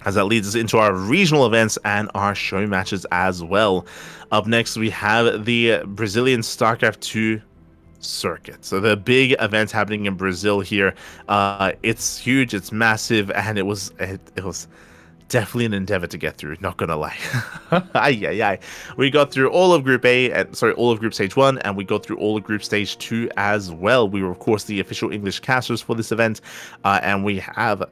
As that leads us into our regional events and our show matches as well. Up next, we have the Brazilian StarCraft 2 circuit. So the big event happening in Brazil here. It's huge, it's massive, and it was definitely an endeavor to get through, not gonna lie. We got through all of Group A, all of Group Stage 1, and we got through all of Group Stage 2 as well. We were, of course, the official English casters for this event, and we have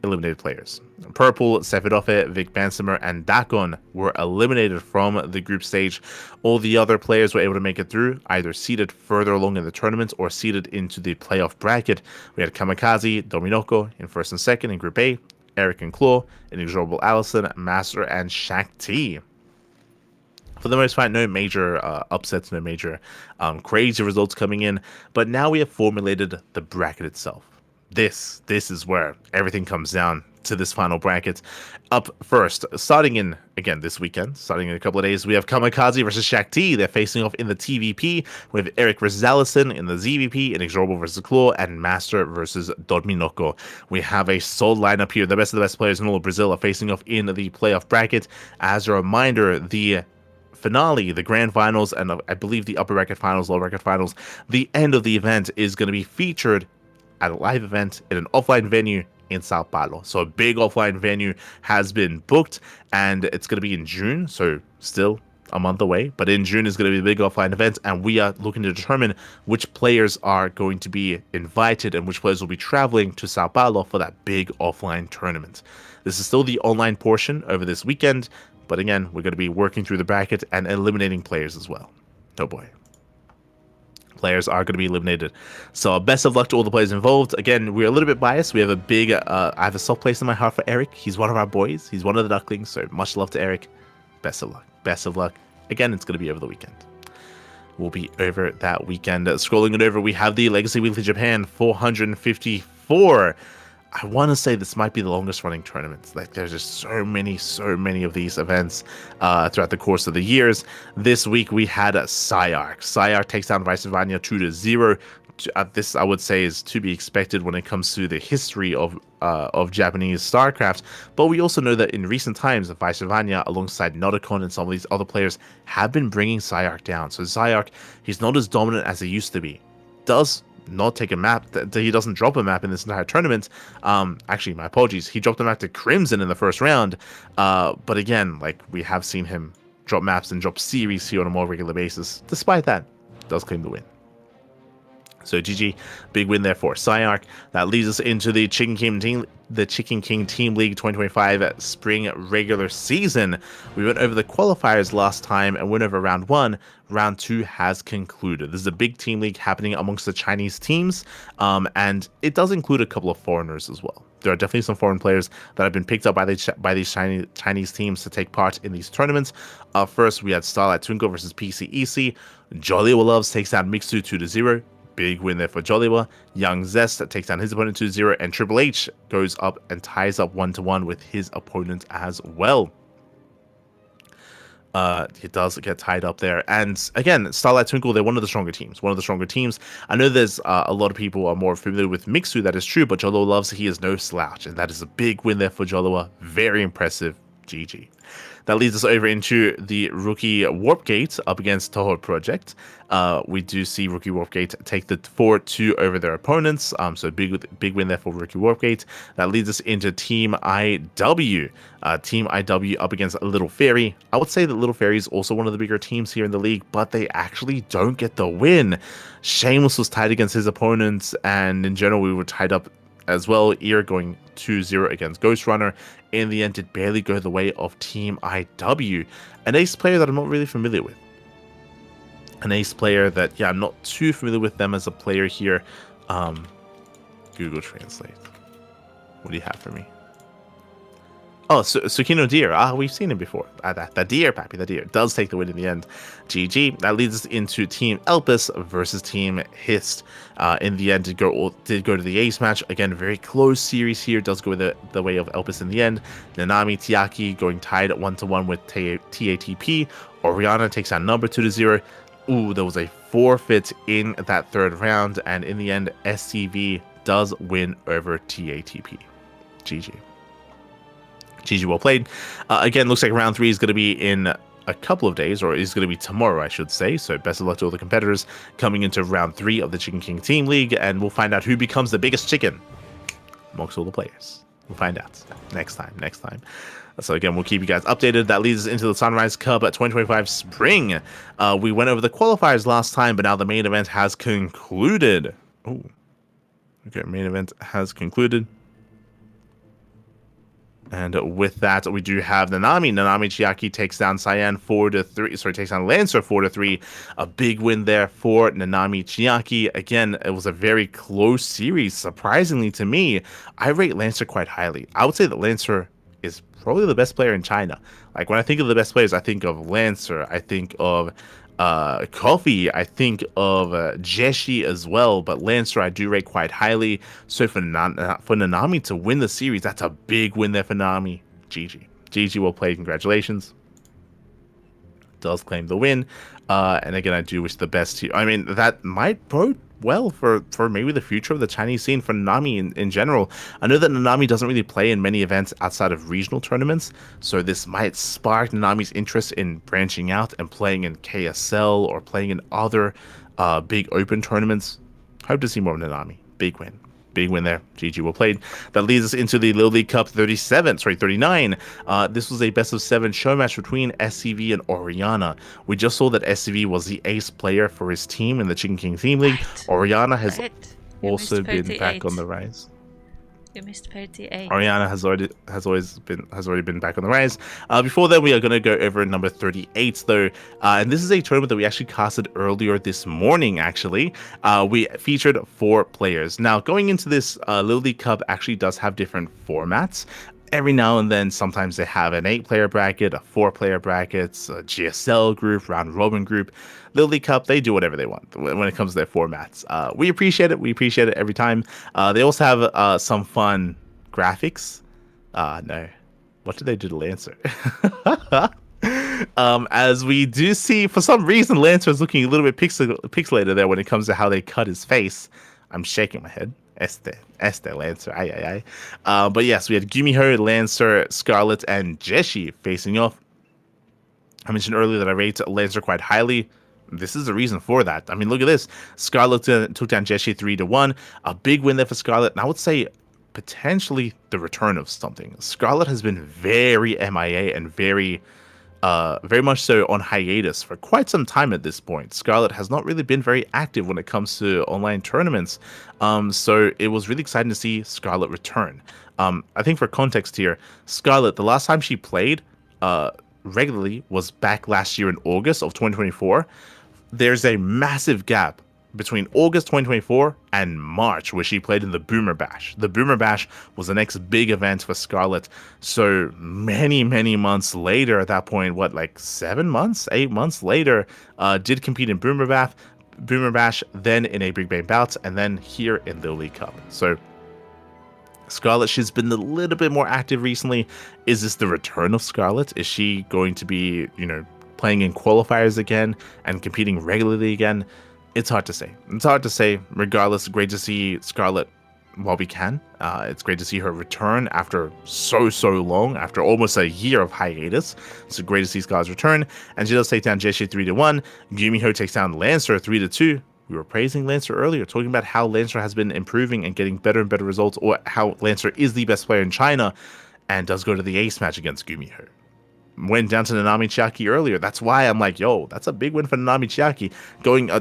eliminated players. Purple, Sefidofe, Vic Bansimer, and Dakon were eliminated from the group stage. All the other players were able to make it through, either seeded further along in the tournament or seeded into the playoff bracket. We had Kamikaze, Dominoko in first and second in Group A, Eric and Claw, Inexorable Allison, Master, and Shakti. For the most part, no major upsets, no major crazy results coming in. But now we have formulated the bracket itself. This is where everything comes down to this final bracket. Up first, starting in, again, this weekend, starting in a couple of days, we have Kamikaze versus Shakti. They're facing off in the TVP. We have Eric versus Allison in the ZVP, Inexorable versus Claw, and Master versus Dorminoko. We have a solid lineup here. The best of the best players in all of Brazil are facing off in the playoff bracket. As a reminder, the finale, the grand finals, and I believe the upper bracket finals, lower bracket finals, the end of the event is going to be featured at a live event in an offline venue in Sao Paulo. So a big offline venue has been booked, and it's going to be in June, so still a month away, but in June is going to be a big offline event, and we are looking to determine which players are going to be invited and which players will be traveling to Sao Paulo for that big offline tournament. This is still the online portion over this weekend, but again, we're going to be working through the bracket and eliminating players as well. Oh boy. Players are going to be eliminated. So best of luck to all the players involved. Again, we're a little bit biased. We have a big, I have a soft place in my heart for Eric. He's one of our boys. He's one of the Ducklings. So much love to Eric. Best of luck. Best of luck. Again, it's going to be over the weekend. We'll be over that weekend. Scrolling it over, we have the Legacy Weekly Japan 454. I want to say this might be the longest running tournament. Like, there's just so many of these events throughout the course of the years. This week we had Psyarch. Psyarch takes down Vicevania 2-0. This, I would say, is to be expected when it comes to the history of Japanese StarCraft. But we also know that in recent times, Vicevania, alongside Noticon and some of these other players, have been bringing Psyarch down. So Psyarch, he's not as dominant as he used to be. Does not take a map, he doesn't drop a map in this entire tournament. Actually, my apologies, he dropped a map to Crimson in the first round, but again, like, we have seen him drop maps and drop series here on a more regular basis. Despite that, does claim the win. So GG, big win there for Psyarch. That leads us into the Chicken King Team League 2025 spring regular season. We went over the qualifiers last time and went over round 1. Round 2 has concluded. This is a big team league happening amongst the Chinese teams, and it does include a couple of foreigners as well. There are definitely some foreign players that have been picked up by these Chinese teams to take part in these tournaments. First, we had Starlight Twinkle versus PCEC. Jollywa Loves takes down Mixu 2-0. Big win there for Jollywa. Young Zest takes down his opponent 2-0, and Triple H goes up and ties up 1-1 with his opponent as well. It does get tied up there. And again, Starlight Twinkle, they're one of the stronger teams. I know there's a lot of people are more familiar with Mixu, that is true, but Jollywa Loves, he is no slouch, and that is a big win there for Jollywa. Very impressive. GG. That leads us over into the Rookie Warp Gate up against Toho Project. We do see Rookie Warp Gate take the 4-2 over their opponents. So big win there for Rookie Warp Gate. That leads us into Team IW. Team IW up against Little Fairy. I would say that Little Fairy is also one of the bigger teams here in the league, but they actually don't get the win. Shameless was tied against his opponents, and in general, we were tied up as well. Ear going 2-0 against Ghost Runner. In the end, it barely go the way of Team IW, an ace player that I'm not really familiar with. An ace player that, yeah, I'm not too familiar with them as a player here. Google Translate. What do you have for me? Oh, Tsukino Deer. We've seen him before. That deer, Pappy, that deer does take the win in the end. GG. That leads us into Team Elpis versus Team Hist. In the end, did go to the ace match. Again, very close series here. Does go the way of Elpis in the end. Nanami Tiaki going tied at 1-1 with TATP. Oriana takes out number 2-0. Ooh, there was a forfeit in that third round, and in the end, SCV does win over TATP. GG. GG, well played. Again, looks like round 3 is going to be in a couple of days, or is going to be tomorrow, I should say. So best of luck to all the competitors coming into round 3 of the Chicken King Team League, and we'll find out who becomes the biggest chicken amongst all the players. We'll find out next time. So again, we'll keep you guys updated. That leads us into the Sunrise Cup at 2025 Spring. We went over the qualifiers last time, but now the main event has concluded. Oh, okay, main event has concluded. And with that, we do have Nanami. Nanami Chiaki takes down Cyan 4-3. Sorry, takes down Lancer 4-3. A big win there for Nanami Chiaki. Again, it was a very close series. Surprisingly to me, I rate Lancer quite highly. I would say that Lancer is probably the best player in China. Like, when I think of the best players, I think of Lancer. I think of Coffee, I think of Jeshi as well, but Lancer I do rate quite highly. So for Nanami to win the series, that's a big win there for Nanami. GG, well played, congratulations. Does claim the win, and again, I do wish the best to. I mean, that might bode well for maybe the future of the Chinese scene for Nanami in general. I know that Nanami doesn't really play in many events outside of regional tournaments, so this might spark Nanami's interest in branching out and playing in KSL or playing in other big open tournaments. Hope to see more of Nanami. Big win there. GG, well played. That leads us into the Little League Cup 39. This was a best of 7 show match between SCV and Oriana. We just saw that SCV was the ace player for his team in the Chicken King Team League. Right. Oriana has also been back on the rise. You missed 38. Oriana has already been back on the rise. Before that, we are going to go over number 38 though, and this is a tournament that we actually casted earlier this morning. Actually, we featured 4 players. Now, going into this, Little League Cup actually does have different formats. Every now and then, sometimes they have an 8-player bracket, a 4-player bracket, a GSL group, round robin group. Little League Cup, they do whatever they want when it comes to their formats. We appreciate it. We appreciate it every time. They also have some fun graphics. No. What did they do to Lancer? As we do see, for some reason, Lancer is looking a little bit pixelated there when it comes to how they cut his face. I'm shaking my head. Este Lancer, aye. But yes, we had Gumiho, Lancer, Scarlet, and Jeshi facing off. I mentioned earlier that I rate Lancer quite highly. This is the reason for that. I mean, look at this. Scarlet took down Jeshi 3-1. A big win there for Scarlet. And I would say potentially the return of something. Scarlet has been very MIA and very much so on hiatus for quite some time at this point. Scarlet has not really been very active when it comes to online tournaments. So it was really exciting to see Scarlet return. I think for context here, Scarlet, the last time she played regularly was back last year in August of 2024. There's a massive gap between August 2024 and March, where she played in the Boomer Bash. The Boomer Bash was the next big event for Scarlet. So many months later, at that point, like 8 months later, did compete in Boomer Bash, then in a Big Bang Bout, and then here in the League Cup. So Scarlet, she's been a little bit more active recently. Is this the return of Scarlet? Is she going to be, playing in qualifiers again and competing regularly again? It's hard to say. Regardless, great to see Scarlet while we can. It's great to see her return after so long, after almost a year of hiatus. It's great to see Scar's return, and she does take down Jessie 3-1. Gumiho takes down Lancer 3-2. We were praising Lancer earlier, talking about how Lancer has been improving and getting better and better results, or how Lancer is the best player in China, and does go to the ace match against Gumiho. Went down to Nanami Chiaki earlier. That's why I'm like, yo, that's a big win for Nanami Chiaki.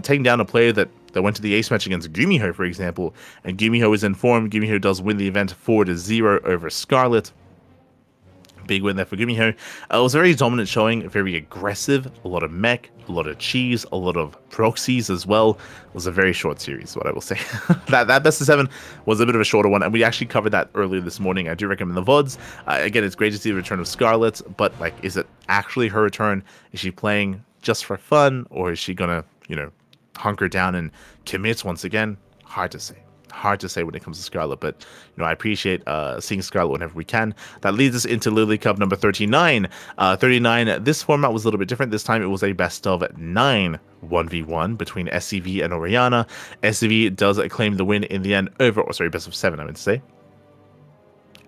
Taking down a player that went to the ace match against Gumiho, for example. And Gumiho is in form. Gumiho does win the event 4-0 over Scarlet. Big win there for Gumiho. It was a very dominant showing, very aggressive, a lot of mech, a lot of cheese, a lot of proxies as well. It was a very short series, what I will say. that best of 7 was a bit of a shorter one, and we actually covered that earlier this morning. I do recommend the VODs. Again, it's great to see the return of Scarlet, but like, is it actually her return? Is she playing just for fun, or is she gonna, hunker down and commit once again? Hard to say. Hard to say when it comes to Scarlet, but I appreciate seeing Scarlet whenever we can. That leads us into Lily Cup number 39. 39. This format was a little bit different. This time it was a best of 9 1v1 between SCV and Oriana. SCV does claim the win in the end over, best of 7, I meant to say.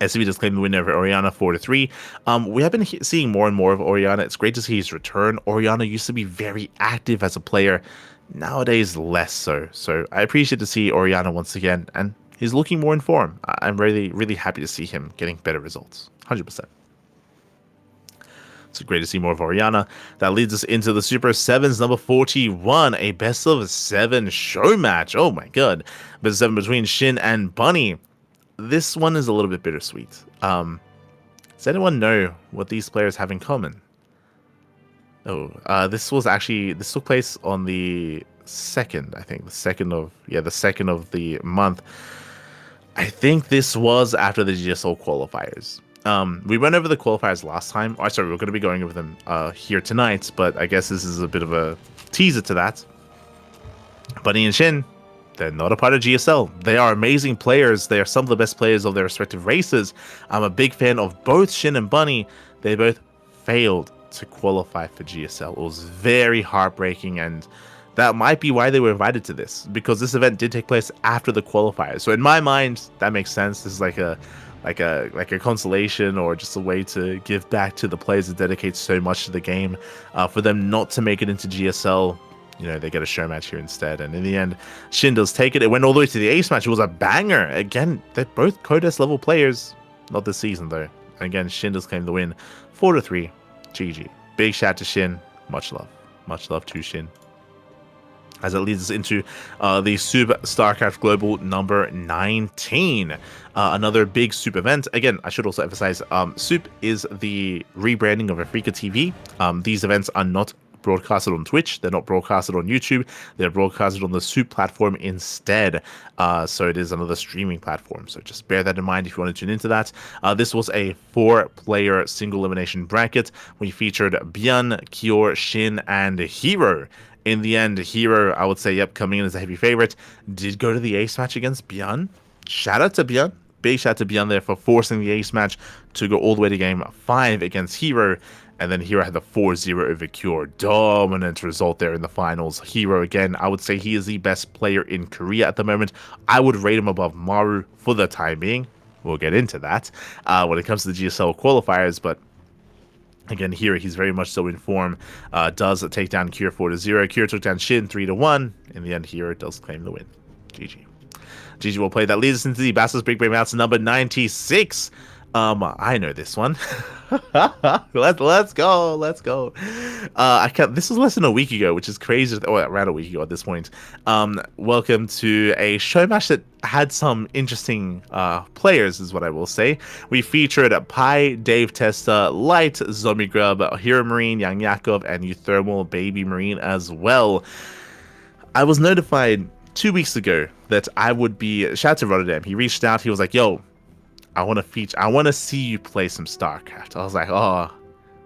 SCV does claim the win over Oriana 4-3. We have been seeing more and more of Oriana. It's great to see his return. Oriana used to be very active as a player. Nowadays, less so. So I appreciate to see Oriana once again, and he's looking more in form. I'm really, really happy to see him getting better results. 100%. So great to see more of Oriana. That leads us into the Super 7s number 41, a best of 7 show match. Oh my god. Best of 7 between Shin and Bunny. This one is a little bit bittersweet. Does anyone know what these players have in common? This took place on the 2nd, I think. The 2nd of the month. I think this was after the GSL qualifiers. We went over the qualifiers last time. We're going to be going over them here tonight, but I guess this is a bit of a teaser to that. Bunny and Shin, they're not a part of GSL. They are amazing players. They are some of the best players of their respective races. I'm a big fan of both Shin and Bunny. They both failed to qualify for GSL. It was very heartbreaking, and that might be why they were invited to this, because this event did take place after the qualifiers. So in my mind, that makes sense. This is like a consolation, or just a way to give back to the players that dedicate so much to the game. For them not to make it into GSL, they get a show match here instead. And in the end, Shin does take it. It went all the way to the ace match. It was a banger. Again, they're both Codes level players. Not this season though. And again, Shin does claim the win 4-3. GG. Big shout to Shin. Much love. Much love to Shin. As it leads us into the Super StarCraft Global number 19. Another big Soup event. Again, I should also emphasize, Soup is the rebranding of Africa TV. These events are not broadcasted on Twitch. They're not broadcasted on YouTube. They're broadcasted on the Soup platform instead. So it is another streaming platform. So just bear that in mind if you want to tune into that. This was a 4-player single elimination bracket. We featured Byun, Kyor, Shin, and Hero. In the end, Hero, I would say, coming in as a heavy favorite, did go to the ace match against Byun. Shout out to Byun. Big shout out to Byun there for forcing the ace match to go all the way to game 5 against Hero. And then Hero had the 4-0 over Kyor. Dominant result there in the finals. Hero, again, I would say he is the best player in Korea at the moment. I would rate him above Maru for the time being. We'll get into that when it comes to the GSL qualifiers. But again, Hero, he's very much so in form. Does take down Kyor 4-0. Kyor took down Shin 3-1. In the end, Hero does claim the win. GG. GG will play. That leads us into the Bastos Big Brain Mounts number 96. I know this one. let's go. This was less than a week ago, which is crazy. Around a week ago at this point. Welcome to a show match that had some interesting players, is what I will say. We featured Pi, Dave Testa, Light, Zombie Grub, Hero Marine, Yang Yakov, and Euthermal Baby Marine as well. I was notified 2 weeks ago that I would be. Shout out to Rotterdam. He reached out. He was like, "Yo, I want to see you play some StarCraft." I was like, oh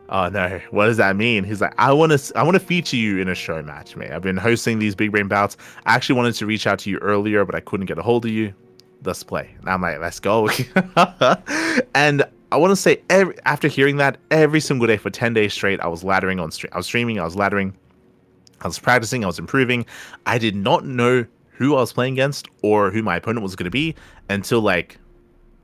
no, what does that mean? He's like, I want to feature you in a show match, mate. I've been hosting these big brain bouts. I actually wanted to reach out to you earlier, but I couldn't get a hold of you. Let's play. And I'm like, let's go. And I want to say, after hearing that, every single day for 10 days straight, I was laddering on stream. I was streaming, I was laddering, I was practicing, I was improving. I did not know who I was playing against or who my opponent was going to be until like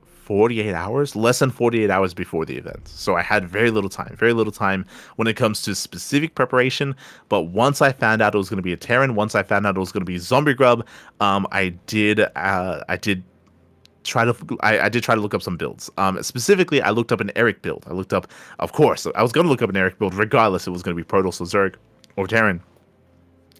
48 hours, less than 48 hours before the event. So I had very little time when it comes to specific preparation. But once I found out it was going to be a Terran, once I found out it was going to be Zombie Grub, I did try to look up some builds. Specifically, I looked up an Eric build. Of course, I was going to look up an Eric build regardless it was going to be Protoss or Zerg or Terran.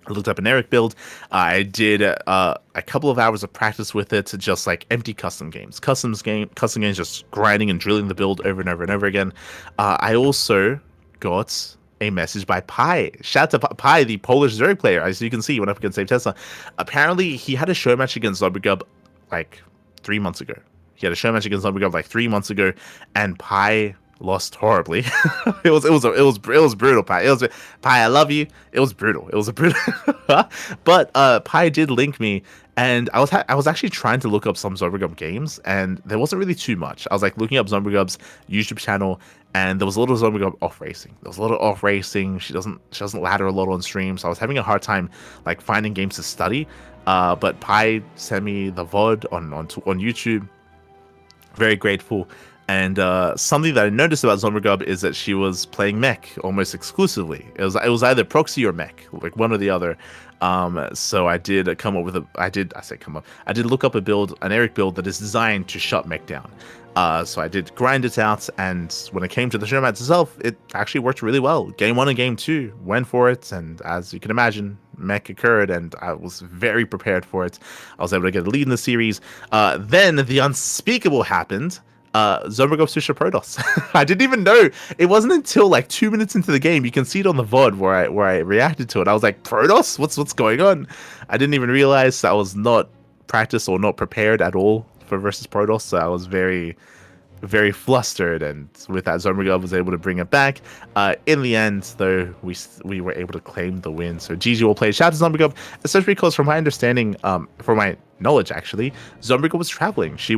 I looked up an Eric build. I did a couple of hours of practice with it, just like empty custom games, just grinding and drilling the build over and over and over again. I also got a message by Pi. Shout out to Pi, the Polish Zerg player. As you can see, went up against Dave Tesla. Apparently, he had a show match against Zombie like 3 months ago. And Pi lost horribly. it was brutal, Pi. Pi, I love you. It was brutal. But Pi did link me, and I was actually trying to look up some Zombie games, and there wasn't really too much. I was like looking up Zombie YouTube channel, and there was a little Zombie off racing. She doesn't ladder a lot on stream, so I was having a hard time like finding games to study. But Pi sent me the VOD on YouTube. Very grateful. And something that I noticed about Zombie is that she was playing mech almost exclusively. It was either proxy or mech, like one or the other. So I did I did look up an Eric build that is designed to shut mech down. So I did grind it out, and when it came to the show match itself, it actually worked really well. Game 1 and Game 2 went for it, and as you can imagine, mech occurred, and I was very prepared for it. I was able to get a lead in the series. Then the unspeakable happened. Zombie switched to Protoss. I didn't even know. It wasn't until like 2 minutes into the game, you can see it on the VOD where I reacted to it. I was like, Protoss? What's going on? I didn't even realize I was not practiced or not prepared at all for versus Protoss. So I was very, very flustered, and with that, Zombie was able to bring it back. In the end, though, we were able to claim the win. So GG will play. Shout out to Zombie, especially because from my understanding, from my knowledge actually, Zombie was traveling. She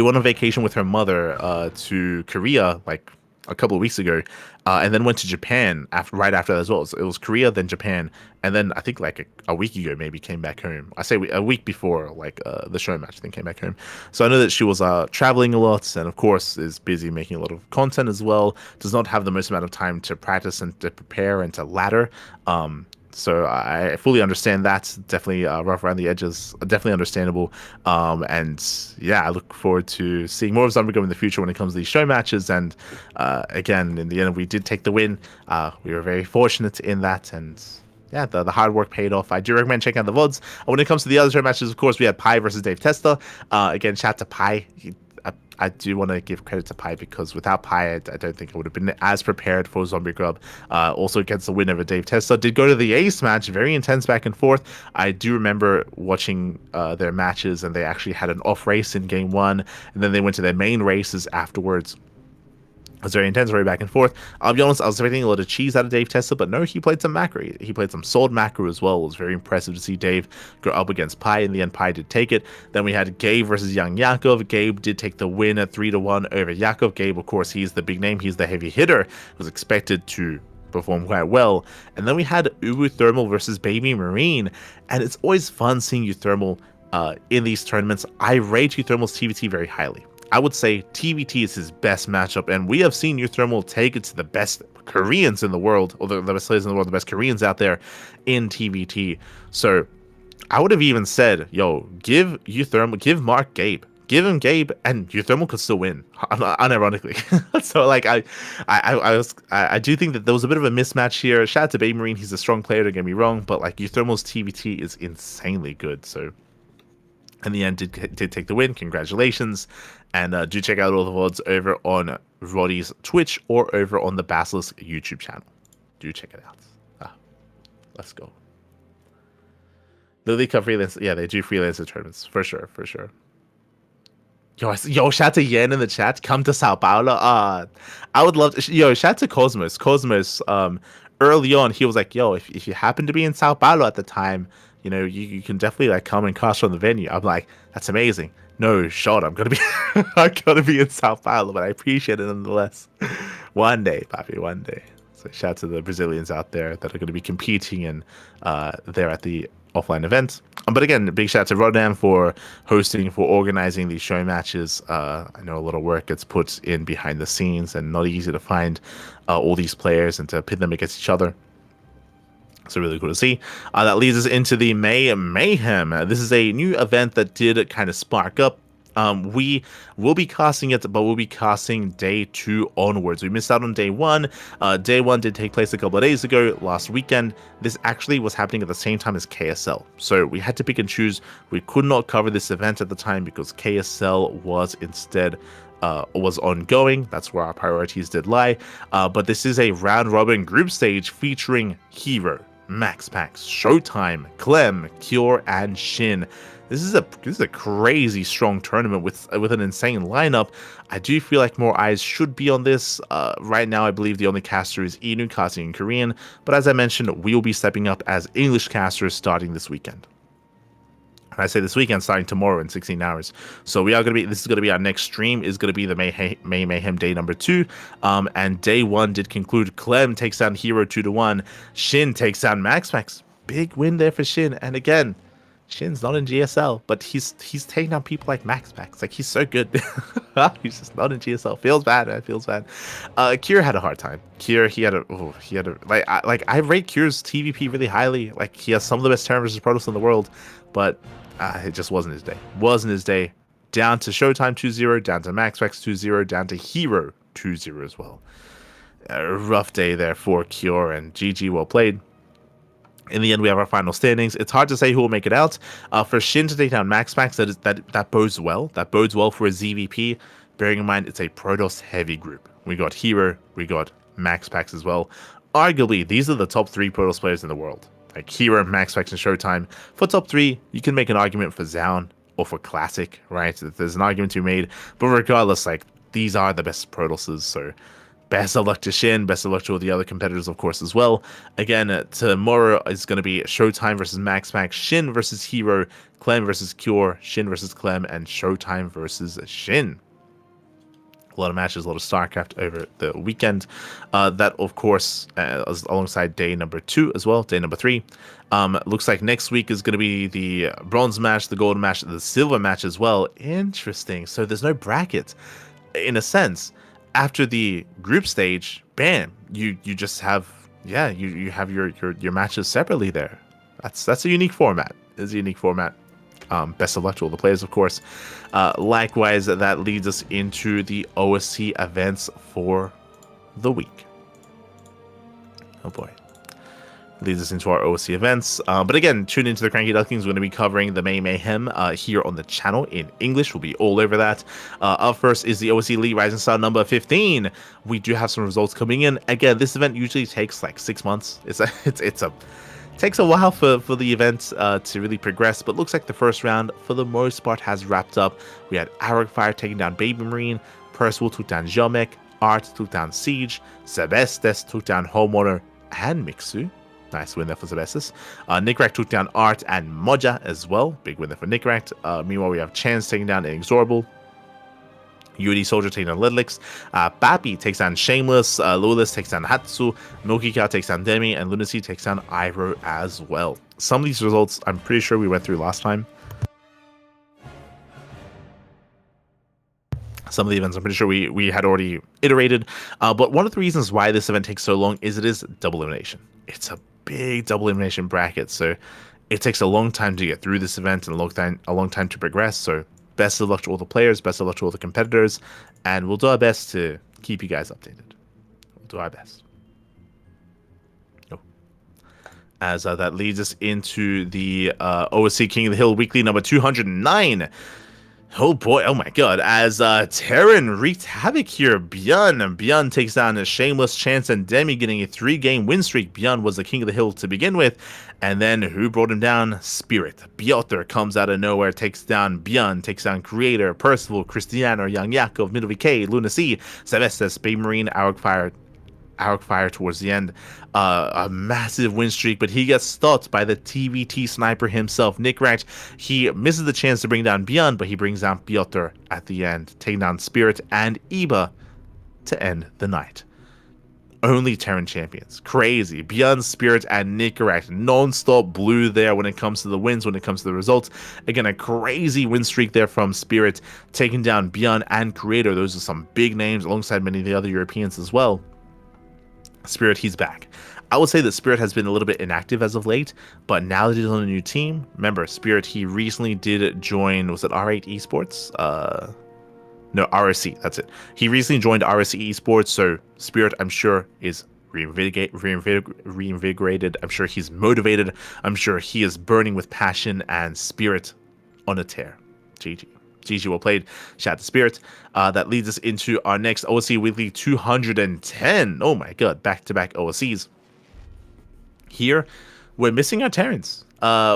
went on vacation with her mother to Korea like a couple of weeks ago, and then went to Japan right after that as well. So it was Korea, then Japan, and then I think like a week ago maybe came back home. I say a week before like the show match, then came back home. So I know that she was traveling a lot, and of course is busy making a lot of content as well. Does not have the most amount of time to practice and to prepare and to ladder. So I fully understand that. Definitely rough around the edges. Definitely understandable. And yeah, I look forward to seeing more of Zombie in the future when it comes to these show matches. And again, in the end, we did take the win. We were very fortunate in that. And yeah, the hard work paid off. I do recommend checking out the VODs. When it comes to the other show matches, of course, we had Pi versus Dave Testa. Again, shout out to Pi. I do want to give credit to Pi, because without Pi, I don't think I would have been as prepared for Zombie Grub. Also gets the win over Dave Testa. Did go to the Ace match, very intense back and forth. I do remember watching their matches, and they actually had an off race in game 1, and then they went to their main races afterwards. It was very intense, very back and forth. I'll be honest, I was expecting a lot of cheese out of Dave Testa, but no, he played some macro. He played some sword macro as well. It was very impressive to see Dave go up against Pi. In the end, Pi did take it. Then we had Gabe versus Young Yakov. Gabe did take the win at 3-1 over Yakov. Gabe, of course, he's the big name. He's the heavy hitter. Was expected to perform quite well. And then we had Uwu Thermal versus Baby Marine. And it's always fun seeing Uthermal in these tournaments. I rate Uthermal's TVT very highly. I would say TVT is his best matchup, and we have seen Uthermal take it to the best Koreans in the world, or the best players in the world, the best Koreans out there in TVT. So I would have even said, yo, give Mark Gabe. Give him Gabe, and Uthermal could still win, unironically. So, like, I do think that there was a bit of a mismatch here. Shout out to Baby Marine, he's a strong player, don't get me wrong, but like Uthermal's TVT is insanely good. So in the end, did take the win. Congratulations. And do check out all the VODs over on Roddy's Twitch or over on the Basilisk YouTube channel. Do check it out. Let's go. Lily Cup freelance. Yeah, they do freelancer tournaments. For sure. Yo, shout to Yen in the chat. Come to Sao Paulo. I would love to. Yo, shout to Cosmos. Early on, he was like, yo, if you happen to be in Sao Paulo at the time, you know, you can definitely like come and cast from the venue. I'm like, that's amazing. No shot. I'm gonna be in Sao Paulo, but I appreciate it nonetheless. One day, Papi, one day. So shout out to the Brazilians out there that are going to be competing and there at the offline event. But again, big shout out to Rodan for hosting, for organizing these show matches. I know a lot of work gets put in behind the scenes, and not easy to find all these players and to pit them against each other. So really cool to see. That leads us into the May Mayhem. This is a new event that did kind of spark up. We will be casting it, but we'll be casting day 2 onwards. We missed out on day 1. Day 1 did take place a couple of days ago, last weekend. This actually was happening at the same time as KSL. So we had to pick and choose. We could not cover this event at the time because KSL was instead was ongoing. That's where our priorities did lie. But this is a round robin group stage featuring Hero, MaxPax, Showtime, Clem, Cure, and Shin. This is a crazy strong tournament with an insane lineup. I do feel like more eyes should be on this. Right now, I believe the only caster is Inu casting in Korean, but as I mentioned, we will be stepping up as English casters starting this weekend. And I say this weekend, starting tomorrow in 16 hours. So this is gonna be our next stream. Is gonna be the May Mayhem day number 2. And day 1 did conclude. Clem takes down Hero 2-1. Shin takes down MaxPax. Big win there for Shin. And again, Shin's not in GSL, but he's taking down people like MaxPax. Like, he's so good. He's just not in GSL. Feels bad, man. Feels bad. Kira had a hard time. Kira, I rate Kira's TVP really highly. Like, he has some of the best Terran versus Protoss in the world, but it just wasn't his day. Wasn't his day. Down to Showtime 2-0, down to MaxPax 2-0, down to Hero 2-0 as well. A rough day there for Kira, and GG, well played. In the end, we have our final standings. It's hard to say who will make it out. For Shin to take down MaxPax, that bodes well. That bodes well for a ZVP. Bearing in mind, it's a Protoss heavy group. We got Hero, we got MaxPax as well. Arguably, these are the top 3 Protoss players in the world. Like Hero, MaxPax, and Showtime. For top 3, you can make an argument for Zaun or for Classic, right? There's an argument to be made. But regardless, like, these are the best Protosses, so best of luck to Shin, best of luck to all the other competitors, of course, as well. Again, tomorrow is going to be Showtime versus MaxPax, Shin versus Hero, Clem versus Cure, Shin versus Clem, and Showtime versus Shin. A lot of matches, a lot of StarCraft over the weekend. That, of course, alongside day number 2 as well, day number 3. Looks like next week is going to be the bronze match, the gold match, the silver match as well. Interesting. So there's no bracket, in a sense. After the group stage, bam, you just have, you have your matches separately there. That's a unique format. It's a unique format. Best of luck to all the players, of course. Likewise, that leads us into the OSC events for the week. Oh boy. Leads us into our OSC events. But again, tune into the CranKy Ducklings. We're going to be covering the May Mayhem here on the channel in English. We'll be all over that. Up first is the OSC Elite Rising Star number 15. We do have some results coming in. Again, this event usually takes like 6 months. It takes a while for the event to really progress, but looks like the first round, for the most part, has wrapped up. We had Aragfire taking down Baby Marine, Percival took down Jomek, Art took down Siege, Sebestes took down Homeowner and Mixu. Nice win there for Sebestes. Nickrak took down Art and Moja as well. Big win there for Nickrak. Meanwhile, we have Chance taking down Inexorable. UD Soldier taking down Lidlix. Bappy takes down Shameless. Lulis takes down Hatsu. Milkika takes down Demi. And Lunacy takes down Iroh as well. Some of these results, I'm pretty sure we went through last time. Some of the events, I'm pretty sure we had already iterated. But one of the reasons why this event takes so long is it is double elimination. It's a big double elimination bracket, so it takes a long time to get through this event and a long time to progress. So best of luck to all the players, best of luck to all the competitors, and we'll do our best to keep you guys updated. We'll do our best. As that leads us into the OSC King of the Hill Weekly number 209. Oh boy, oh my god, as Terran wreaked havoc here. Bjorn takes down a Shameless, Chance, and Demi, getting a 3-game win streak. Bjorn was the King of the Hill to begin with, and then who brought him down? Spirit. Piotr comes out of nowhere, takes down Bjorn, takes down Creator, Percival, Cristiano, Young Yakov, Middle VK, Luna C, Celestis, Baby Marine, Aragfire towards the end. A massive win streak, but he gets stopped by the TVT sniper himself, Nickrak. He misses the chance to bring down Bjorn, but he brings down Piotr at the end, taking down Spirit and Iba to end the night. only Terran champions. Crazy. Beyond Spirit and Nicorette. Non-stop blue there when it comes to the wins, when it comes to the results. Again, a crazy win streak there from Spirit, taking down Beyond and Creator. Those are some big names alongside many of the other Europeans as well. Spirit, he's back. I would say that Spirit has been a little bit inactive as of late, but now that he's on a new team, remember, Spirit, he recently did join, was it R8 Esports? No, RSC, that's it. He recently joined RSC Esports, so Spirit, I'm sure, is reinvigorated. I'm sure he's motivated. I'm sure he is burning with passion and spirit on a tear. GG. GG, well played. Shout out to Spirit. That leads us into our next OSC Weekly 210. Oh my god, back-to-back OSCs. Here, we're missing our Terrans.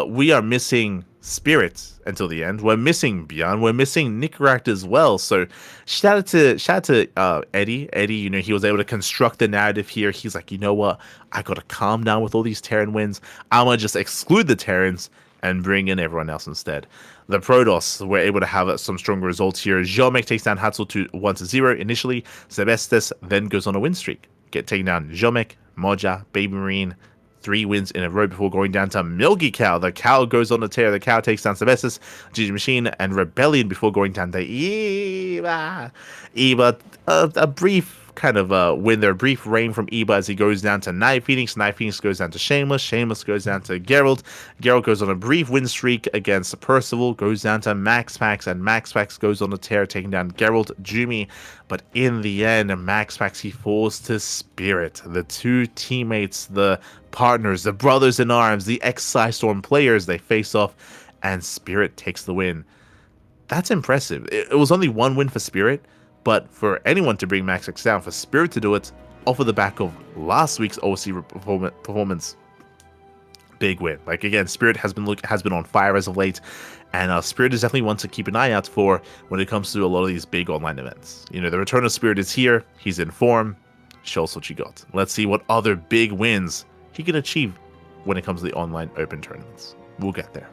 We are missing Spirit until the end. We're missing Beyond. We're missing Nicorette as well. So shout out to Eddie. Eddie, you know, he was able to construct the narrative here. He's like, you know what? I gotta calm down with all these Terran wins. I'm gonna just exclude the Terrans and bring in everyone else instead. The Protoss were able to have some stronger results here. Jomek takes down Hatzel to 1-0 initially. Sebestes then goes on a win streak. Get taken down Jomek, Moja, Baby Marine. 3 wins in a row before going down to Milky Cow. The Cow goes on a tear. The Cow takes down Sebestes, GG Machine, and Rebellion before going down to Eva. Eva, a brief kind of win there. Brief reign from Eba as he goes down to Night Phoenix. Night Phoenix goes down to Shameless. Shameless goes down to Geralt. Geralt goes on a brief win streak against Percival. Goes down to Max Pax. And Max Pax goes on a tear, taking down Geralt, Jumi. But in the end, Max Pax, he falls to Spirit. The 2 teammates, the partners, the brothers in arms, the ex-Psystorm players, they face off. And Spirit takes the win. That's impressive. It was only 1 win for Spirit. But for anyone to bring Max X down, for Spirit to do it off of the back of last week's OC performance, big win. Like, again, Spirit has been on fire as of late, and Spirit is definitely one to keep an eye out for when it comes to a lot of these big online events. You know, the return of Spirit is here. He's in form. Show us what you got. Let's see what other big wins he can achieve when it comes to the online open tournaments. We'll get there.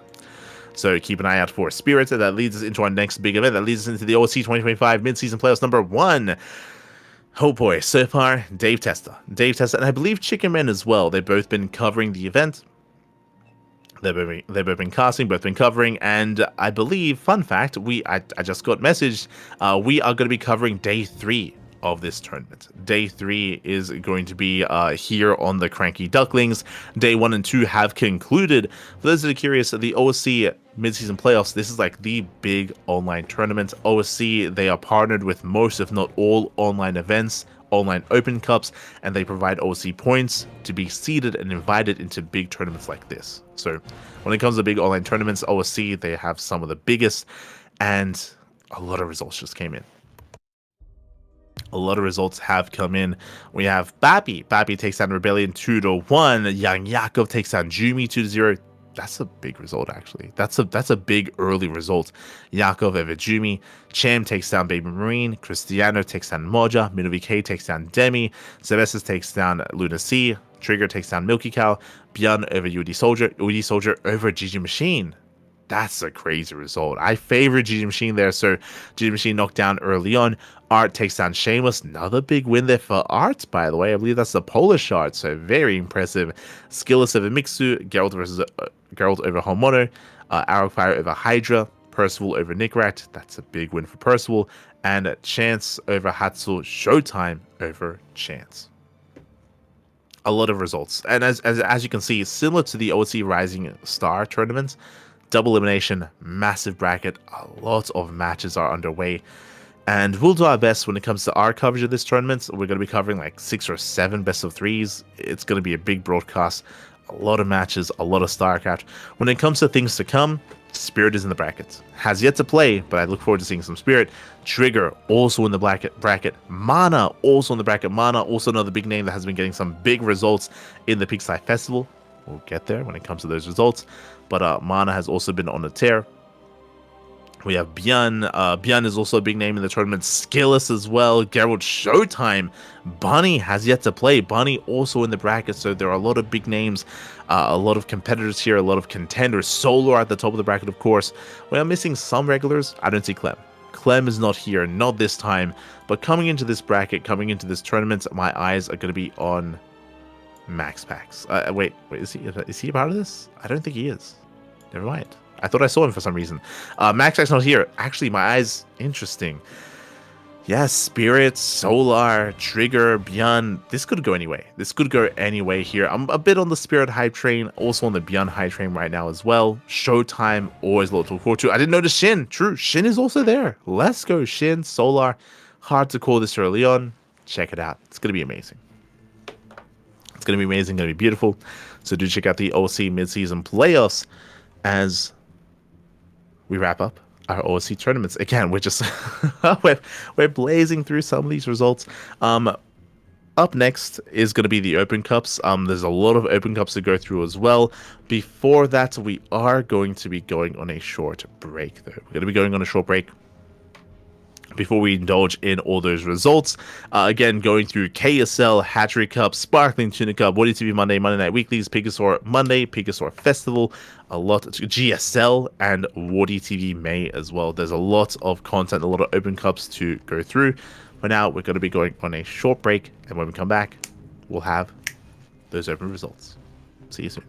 So keep an eye out for Spirit. That leads us into our next big event. That leads us into the OSC 2025 mid-season playoffs number 1. Oh boy, so far, Dave Testa, and I believe Chicken Man as well. They've both been covering the event. They've both been casting, both been covering, and I believe, fun fact, I just got messaged, we are going to be covering day 3 of this tournament. Day 3 is going to be here on the CranKy Ducklings. Day 1 and 2 have concluded. For those that are curious, the OSC mid-season playoffs, this is like the big online tournament. OSC, they are partnered with most, if not all, online events, online open cups, and they provide OSC points to be seeded and invited into big tournaments like this. So when it comes to big online tournaments, OSC, they have some of the biggest, and a lot of results just came in. A lot of results have come in. We have Bappy. Bappy takes down Rebellion 2-1. Young Yakov takes down Jumi 2-0. That's a big result, actually. That's a big early result. Yakov over Jumi. Cham takes down Baby Marine. Cristiano takes down Moja. Minovik takes down Demi. Sebestes takes down Luna C. Trigger takes down Milky Cow. Björn over UD Soldier. UD Soldier over GG Machine. That's a crazy result. I favor GG Machine there, so GG Machine knocked down early on. Art takes down Shameless. Another big win there for Art, by the way. I believe that's the Polish Art, so very impressive. Skillless over Mixu. Geralt over Homono. Arrowfire over Hydra. Percival over Nicorette. That's a big win for Percival. And Chance over Hatzel. Showtime over Chance. A lot of results. And as you can see, similar to the OC Rising Star tournaments, double elimination, massive bracket, a lot of matches are underway, and we'll do our best when it comes to our coverage of this tournament. We're going to be covering like 6 or 7 best of 3s. It's going to be a big broadcast, a lot of matches, a lot of StarCraft. When it comes to things to come, Spirit is in the bracket. Has yet to play, but I look forward to seeing some Spirit. Trigger also in the bracket. Mana also in the bracket. Mana also another big name that has been getting some big results in the Peakside Festival. We'll get there when it comes to those results. But Mana has also been on a tear. We have Björn. Björn is also a big name in the tournament. Skillless as well. Geralt Showtime. Bunny has yet to play. Bunny also in the bracket. So there are a lot of big names. A lot of competitors here. A lot of contenders. Solar at the top of the bracket, of course. We are missing some regulars. I don't see Clem. Clem is not here, not this time. But coming into this bracket, coming into this tournament, my eyes are going to be on Max Pax. Wait, is he a part of this? I don't think he is. Never mind. I thought I saw him for some reason. Max Pax not here. Actually, my eyes, interesting. Yes, Spirit, Solar, Trigger, Björn. This could go anyway. This could go anyway here. I'm a bit on the Spirit hype train, also on the Björn hype train right now as well. Showtime, always a lot to look forward to. I didn't notice Shin. True, Shin is also there. Let's go, Shin, Solar. Hard to call this early on. Check it out. It's going to be amazing. It's going to be amazing, going to be beautiful. So do check out the OC mid-season playoffs as we wrap up our OSC tournaments. Again, we're just we're blazing through some of these results. Up next is going to be the Open Cups. There's a lot of Open Cups to go through as well. Before that, we are going to be going on a short break, though. We're going to be going on a short break before we indulge in all those results. Again, going through KSL, Hatchery Cup, Sparkling Tuna Cup, Woody TV Monday, Monday Night Weeklies, Pigasaur Monday, Pigasaur Festival, a lot of GSL, and Woody TV May as well. There's a lot of content, a lot of Open Cups to go through. For now, we're going to be going on a short break, and when we come back, we'll have those Open results. See you soon.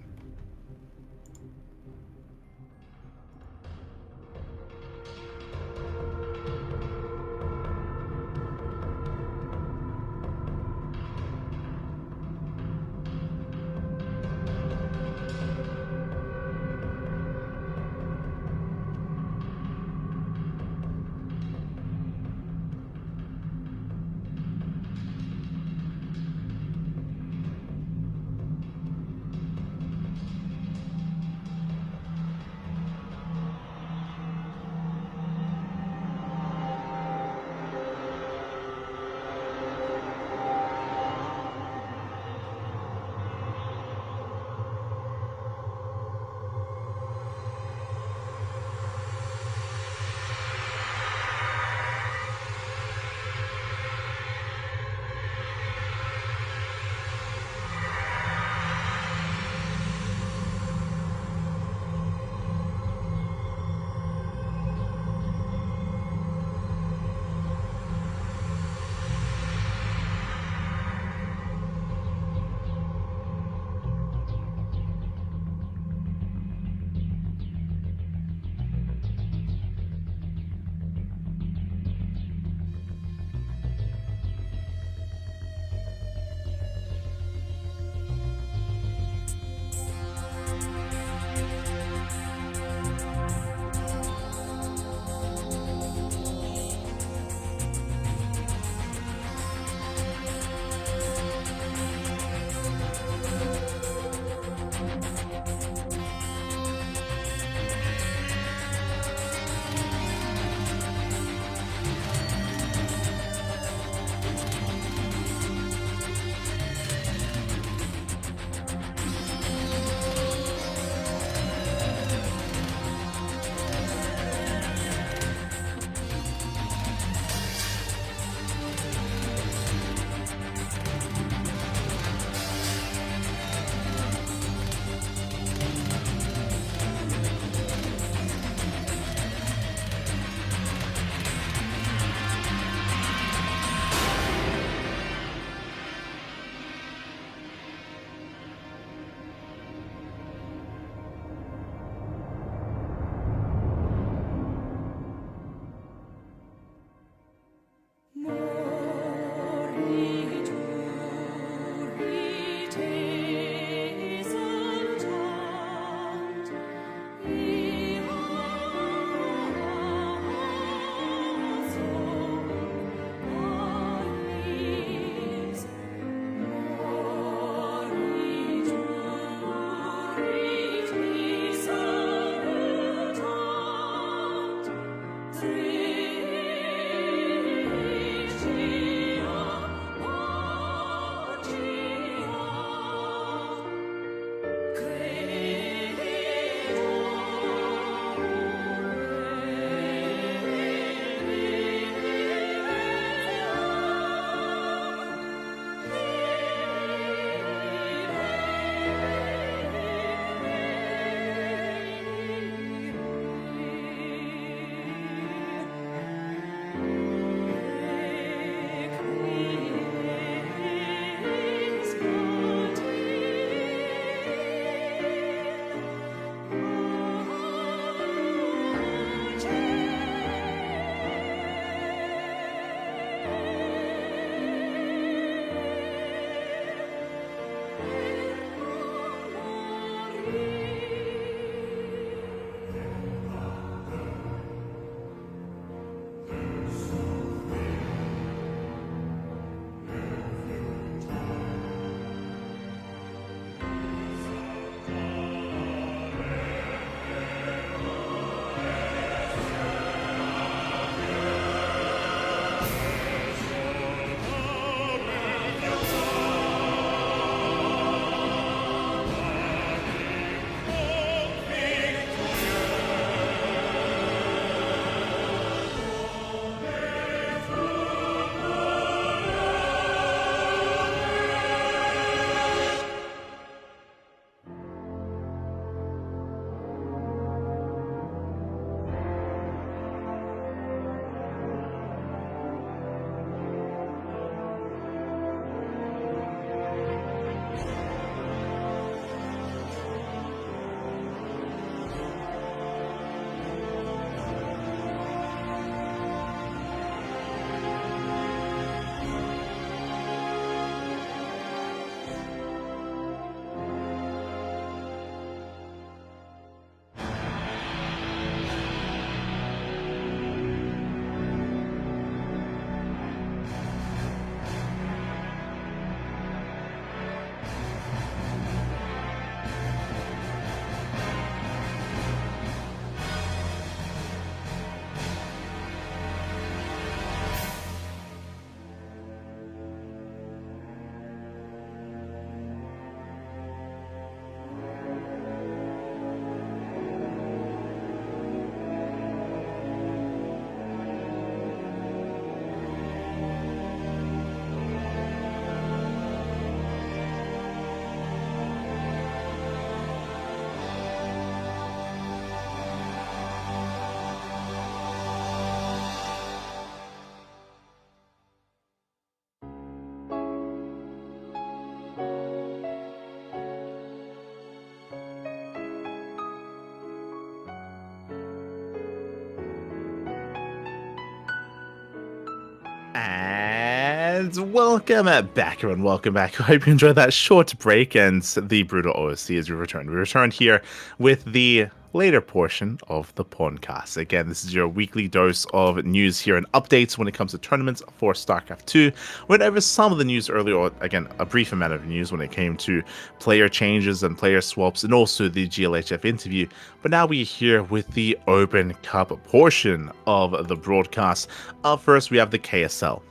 And welcome back, everyone. Welcome back. I hope you enjoyed that short break and the brutal OSC as we returned. We returned here with the later portion of the PondCast. Again, this is your weekly dose of news here and updates when it comes to tournaments for StarCraft 2. Went over some of the news earlier, or again, a brief amount of news when it came to player changes and player swaps and also the GLHF interview. But now we're here with the Open Cup portion of the broadcast. Up first, we have the KSL.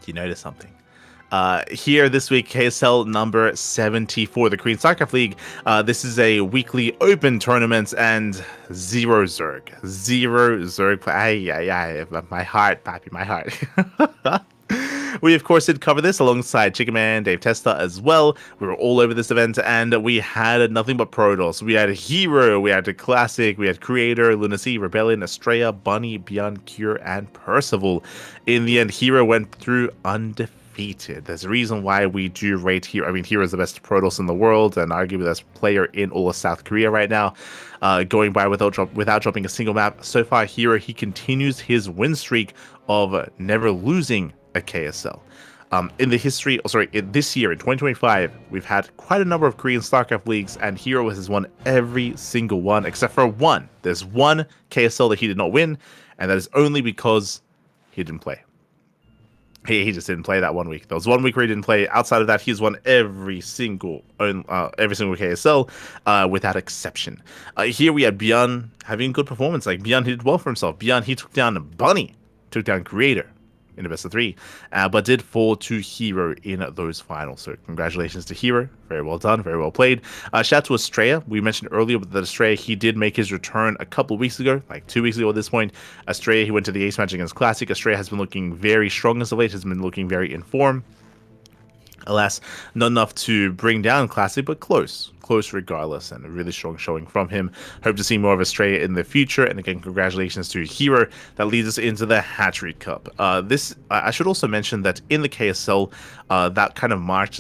You notice something? Here this week, KSL number 74, the Korean StarCraft League. This is a weekly open tournament and zero Zerg. Zero Zerg. My heart, Pappy, my heart. We, of course, did cover this alongside Chicken Man, Dave Testa as well. We were all over this event, and we had nothing but Protoss. We had Hero, we had the Classic, we had Creator, Lunacy, Rebellion, Estrella, Bunny, Beyond, Cure, and Percival. In the end, Hero went through undefeated. There's a reason why we do rate Hero. I mean, Hero is the best Protoss in the world, and arguably the best player in all of South Korea right now. Going by without dropping a single map. So far, Hero, he continues his win streak of never losing a KSL. In the history, this year in 2025, we've had quite a number of Korean StarCraft leagues, and Hero has won every single one except for one. There's one KSL that he did not win, and that is only because he didn't play. He just didn't play that 1 week. There was 1 week where he didn't play. Outside of that, he's won every single KSL without exception. Here we had Beyond having a good performance. Like Beyond, he did well for himself. Beyond, he took down Bunny, took down Creator in the best of 3, but did fall to Hero in those finals. So congratulations to Hero. Very well done. Very well played. Shout out to Estrella. We mentioned earlier that Estrella, he did make his return a couple weeks ago, like 2 weeks ago at this point. Estrella, he went to the ace match against Classic. Estrella has been looking very strong as of late, has been looking very in form. Alas, not enough to bring down Classic, but close regardless, and a really strong showing from him. Hope to see more of Estrella in the future, and again, congratulations to Hero. That leads us into the Hatchery Cup. I should also mention that in the KSL, that kind of marked,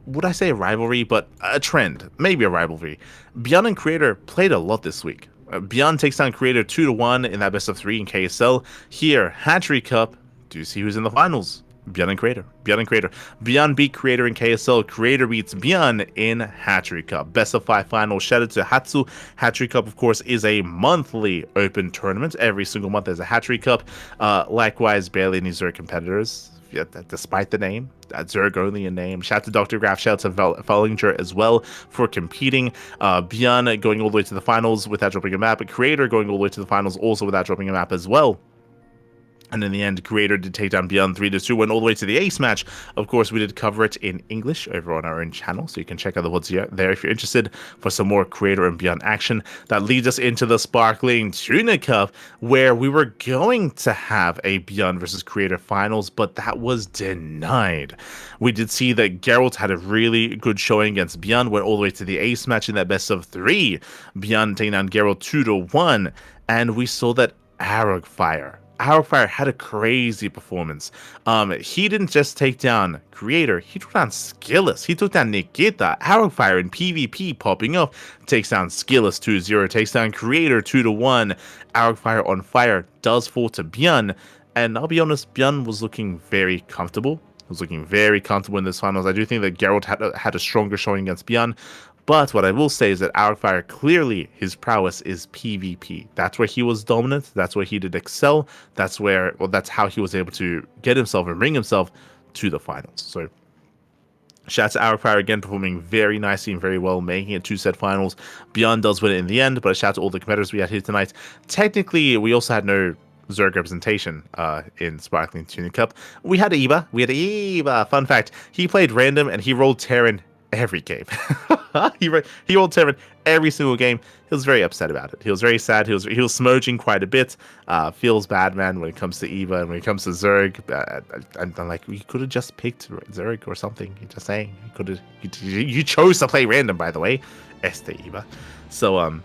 would I say a rivalry, but a trend, maybe a rivalry. Beyond and Creator played a lot this week. Beyond takes down Creator 2-1 in that best of 3 in KSL. Here, Hatchery Cup, do you see who's in the finals? Bjorn and Creator. Bjorn beat Creator in KSL. Creator beats Bjorn in Hatchery Cup. Best of 5 final. Shout out to Hatsu. Hatchery Cup, of course, is a monthly open tournament. Every single month there's a Hatchery Cup. Likewise, barely any Zerg competitors, despite the name. Zerg only in name. Shout out to Dr. Graf. Shout out to Fellinger as well for competing. Bjorn going all the way to the finals without dropping a map. Creator going all the way to the finals also without dropping a map as well. And in the end, Creator did take down Bjorn 3-2, went all the way to the ace match. Of course, we did cover it in English over on our own channel, so you can check out the VODs there if you're interested for some more Creator and Bjorn action. That leads us into the Sparkling Tuna Cup, where we were going to have a Bjorn versus Creator finals, but that was denied. We did see that Geralt had a really good showing against Bjorn, went all the way to the ace match in that best of 3. Bjorn taking down Geralt 2-1, and we saw that Aragfire had a crazy performance. He didn't just take down Creator, he took down Skillus. He took down Nikita. Aragfire in PvP popping off. Takes down Skillus 2-0. Takes down Creator 2-1. Aragfire on fire does fall to Bjorn. And I'll be honest, Bjorn was looking very comfortable. In this finals. I do think that Geralt had a stronger showing against Bjorn. But what I will say is that Aragfire, clearly his prowess is PvP. That's where he was dominant. That's where he did excel. That's how he was able to get himself and bring himself to the finals. So shout out to Aragfire again, performing very nicely and very well, making it 2-set finals. Bjorn does win it in the end, but a shout out to all the competitors we had here tonight. Technically, we also had no Zerg representation in Sparkling Tuna Cup. We had Eva. Fun fact, he played random and he rolled Terran every game. he rolled Terran every single game. He was very upset about it. He was very sad. He was smudging quite a bit. Feels bad, man, when it comes to Eva and when it comes to Zerg. I'm like, you could have just picked Zerg or something. You're just saying, you chose to play random, by the way. Eva. So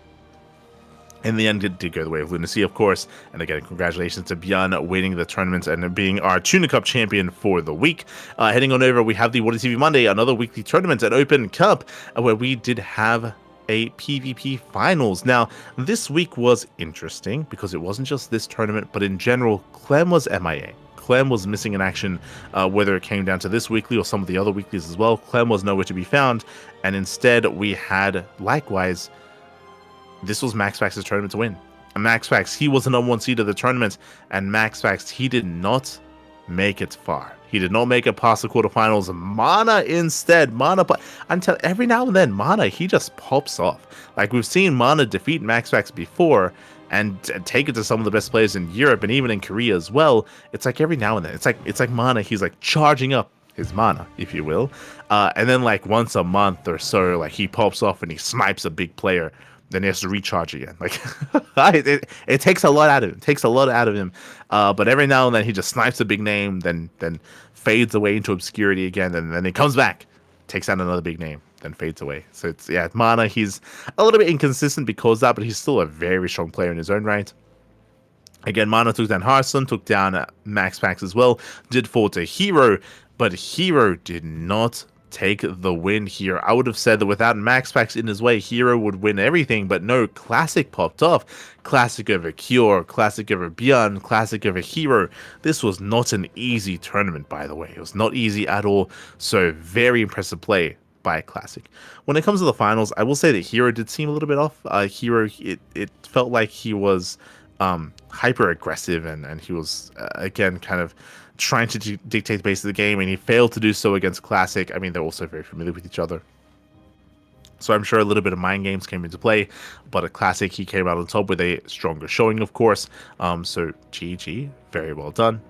in the end, it did go the way of Lunacy, of course. And again, congratulations to Bjorn winning the tournament and being our Tuna Cup champion for the week. Heading on over, we have the What is TV Monday, another weekly tournament, an open cup, where we did have a PvP finals. Now, this week was interesting because it wasn't just this tournament, but in general, Clem was MIA. Clem was missing in action, whether it came down to this weekly or some of the other weeklies as well. Clem was nowhere to be found, and instead we had, likewise, this was MaxFax's tournament to win. And MaxFax, he was the number 1 seed of the tournament, and MaxFax, he did not make it far. He did not make it past the quarterfinals. Mana instead. Every now and then, Mana, he just pops off. Like, we've seen Mana defeat MaxFax before and take it to some of the best players in Europe and even in Korea as well. It's like every now and then. It's like Mana, he's like charging up his mana, if you will. And then like once a month or so, like he pops off and he snipes a big player. Then he has to recharge again. Like it takes a lot out of him. But every now and then he just snipes a big name, then fades away into obscurity again, and then he comes back, takes out another big name, then fades away. So it's Mana. He's a little bit inconsistent because of that, but he's still a very strong player in his own right. Again, Mana took down Hearthstone, took down MaxFax as well, did fall to Hero, but Hero did not take the win here. I would have said that without MaxFax in his way, Hero would win everything, but no, Classic popped off. Classic over Cure, Classic over Bjorn, Classic over Hero. This was not an easy tournament, by the way. It was not easy at all, so very impressive play by Classic. When it comes to the finals, I will say that Hero did seem a little bit off. Hero, it felt like he was hyper aggressive and he was, again, kind of trying to dictate the pace of the game, and he failed to do so against Classic. I mean, they're also very familiar with each other, so I'm sure a little bit of mind games came into play, but at Classic he came out on top with a stronger showing, of course. So GG, very well done.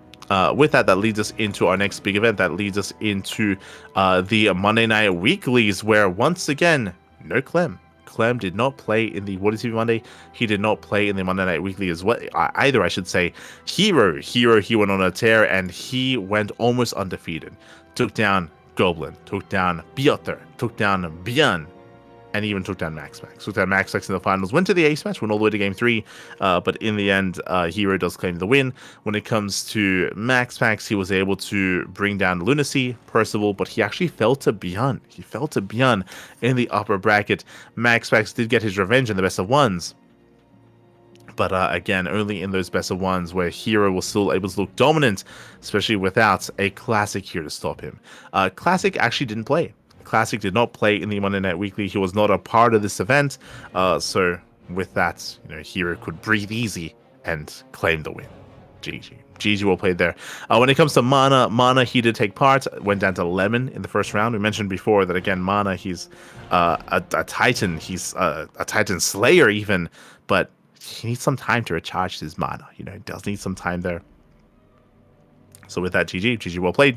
With that leads us into our next big event. That leads us into the Monday Night Weeklies, where once again, no Clem. Clem did not play in the What is TV Monday. He did not play in the Monday Night Weekly as well, either, I should say. Hero, he went on a tear, and he went almost undefeated. Took down Goblin, took down Piotr, took down Bjorn, and even took down MaxFax. Took down MaxFax in the finals, went to the ace match, went all the way to game 3, but in the end, Hero does claim the win. When it comes to MaxFax, he was able to bring down Lunacy, Percival, but he actually fell to Bjorn. He fell to Bjorn in the upper bracket. MaxFax did get his revenge in the best of ones, But again, only in those best of ones where Hero was still able to look dominant, especially without a Classic here to stop him. Classic actually didn't play. Classic did not play in the Monday Night Weekly. He was not a part of this event. So with that, Hero could breathe easy and claim the win. GG. GG well played there. When it comes to Mana, he did take part. Went down to Lemon in the first round. We mentioned before that, again, Mana, he's a Titan. He's a Titan Slayer even. But he needs some time to recharge his Mana. He does need some time there. So with that, GG well played.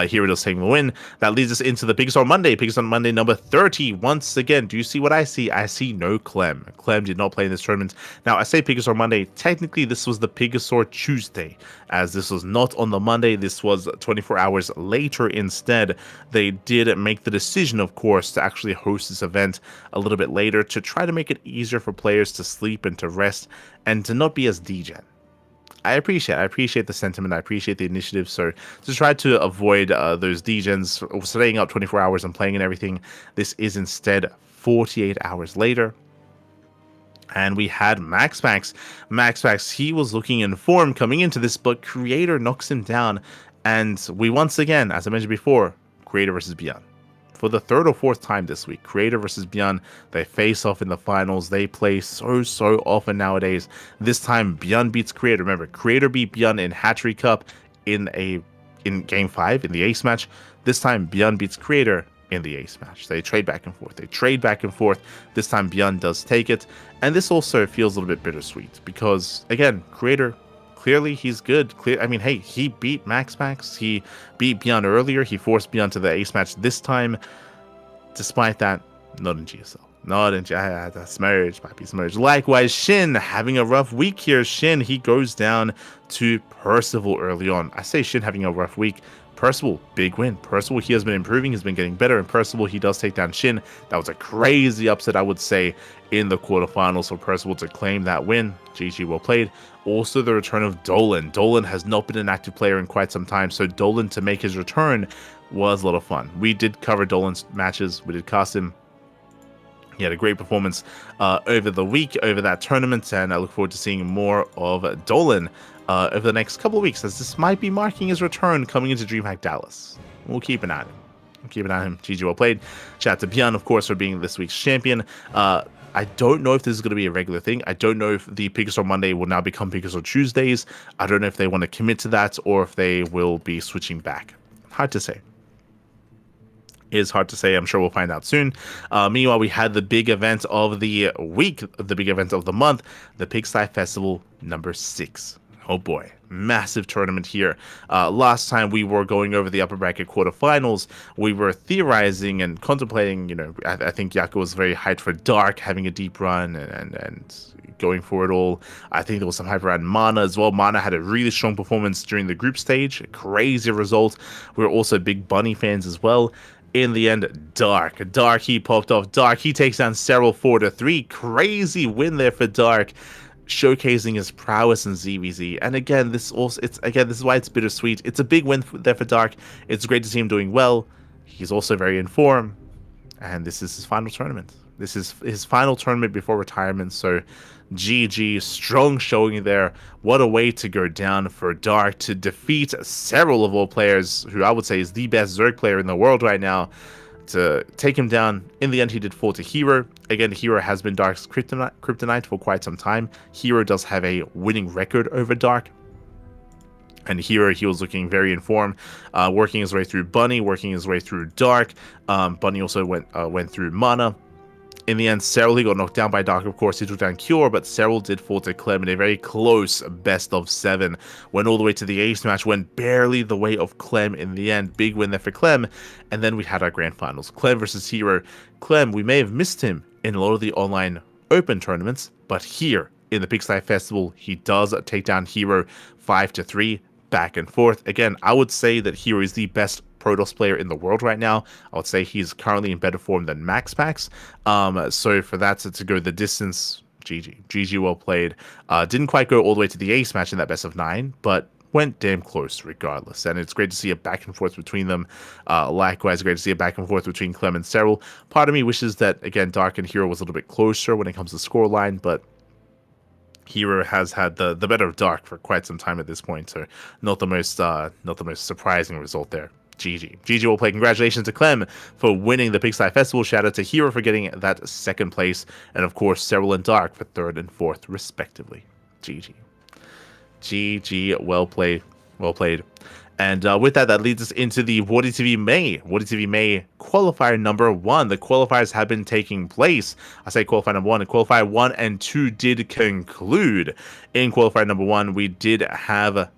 Hero does taking the win. That leads us into the Biggest on Monday. Biggest on Monday number 30. Once again, do you see what I see? I see no Clem. Clem did not play in this tournament. Now, I say Biggest on Monday. Technically, this was the Biggest Tuesday, as this was not on the Monday. This was 24 hours later instead. They did make the decision, of course, to actually host this event a little bit later to try to make it easier for players to sleep and to rest and to not be as degen. I appreciate the sentiment. I appreciate the initiative. So to try to avoid those degens staying up 24 hours and playing and everything, this is instead 48 hours later. And we had Max. He was looking in form coming into this, but Creator knocks him down. And we once again, as I mentioned before, Creator versus Beyond. For the third or fourth time this week, Creator versus Beyond, they face off in the finals. They play so often nowadays. This time, Beyond beats Creator. Remember, Creator beat Beyond in Hatchery Cup in Game 5, in the Ace match. This time, Beyond beats Creator in the Ace match. They trade back and forth. This time, Beyond does take it. And this also feels a little bit bittersweet because, again, Creator, clearly he's good. Hey, he beat Max. He beat Beyond earlier. He forced Beyond to the Ace match this time. Despite that, not in GSL. That's Smurge. Might be Smurge. Likewise, Shin having a rough week here. Shin, he goes down to Percival early on. I say Shin having a rough week. Percival, big win. Percival, he has been improving. He's been getting better. And Percival, he does take down Shin. That was a crazy upset, I would say, in the quarterfinals for Percival to claim that win. GG, well played. Also, the return of Dolan. Dolan has not been an active player in quite some time. So Dolan to make his return was a lot of fun. We did cover Dolan's matches. We did cast him. He had a great performance over the week, over that tournament. And I look forward to seeing more of Dolan over the next couple of weeks, as this might be marking his return coming into DreamHack Dallas. We'll keep an eye on him. GG, well played. Shout out to Beyond, of course, for being this week's champion. I don't know if this is going to be a regular thing. I don't know if the Biggest on Monday will now become Biggest on Tuesdays. I don't know if they want to commit to that or if they will be switching back. Hard to say. Is hard to say. I'm sure we'll find out soon. Meanwhile, we had the big event of the week, the big event of the month, the Pigsty Festival number 6. Oh boy, massive tournament here. Last time we were going over the upper bracket quarterfinals, we were theorizing and contemplating, I think Yako was very hyped for Dark, having a deep run and going for it all. I think there was some hype around Mana as well. Mana had a really strong performance during the group stage, a crazy result. We were also big Bunny fans as well. In the end, Dark, he popped off. Dark, he takes down Cyril 4-3. Crazy win there for Dark, showcasing his prowess in ZVZ. And again, this is why it's bittersweet. It's a big win there for Dark. It's great to see him doing well. He's also very in form, and this is his final tournament. This is his final tournament before retirement. So GG, strong showing there. What a way to go down for Dark to defeat several of all players, who I would say is the best Zerg player in the world right now, to take him down. In the end, he did fall to Hero. Again, Hero has been Dark's kryptonite for quite some time. Hero does have a winning record over Dark. And Hero, he was looking very in form, working his way through Bunny, working his way through Dark. Bunny also went through Mana. In the end, Cyril, he got knocked down by Dark, of course. He took down Cure, but Cyril did fall to Clem in a very close best of 7. Went all the way to the Ace match, went barely the way of Clem in the end. Big win there for Clem. And then we had our grand finals. Clem versus Hero. Clem, we may have missed him in a lot of the online open tournaments, but here in the Pigsty Festival, he does take down Hero 5-3, back and forth. Again, I would say that Hero is the best Protoss player in the world right now. I would say he's currently in better form than Max. So for that to go the distance, GG well played. Didn't quite go all the way to the Ace match in that best of 9, but went damn close regardless. And it's great to see a back and forth between them. Likewise, great to see a back and forth between Clem and Cyril. Part of me wishes that, again, Dark and Hero was a little bit closer when it comes to scoreline, but Hero has had the better of Dark for quite some time at this point, so not the most surprising result there. GG will play. Congratulations to Clem for winning the Pigsty Festival. Shout out to Hero for getting that second place, and of course Cyril and Dark for third and fourth respectively. GG, well played. And with that leads us into the WardyTV May qualifier number 1. The qualifiers have been taking place. I say qualifier number 1, and qualifier 1 and 2 did conclude. In qualifier number 1, we did have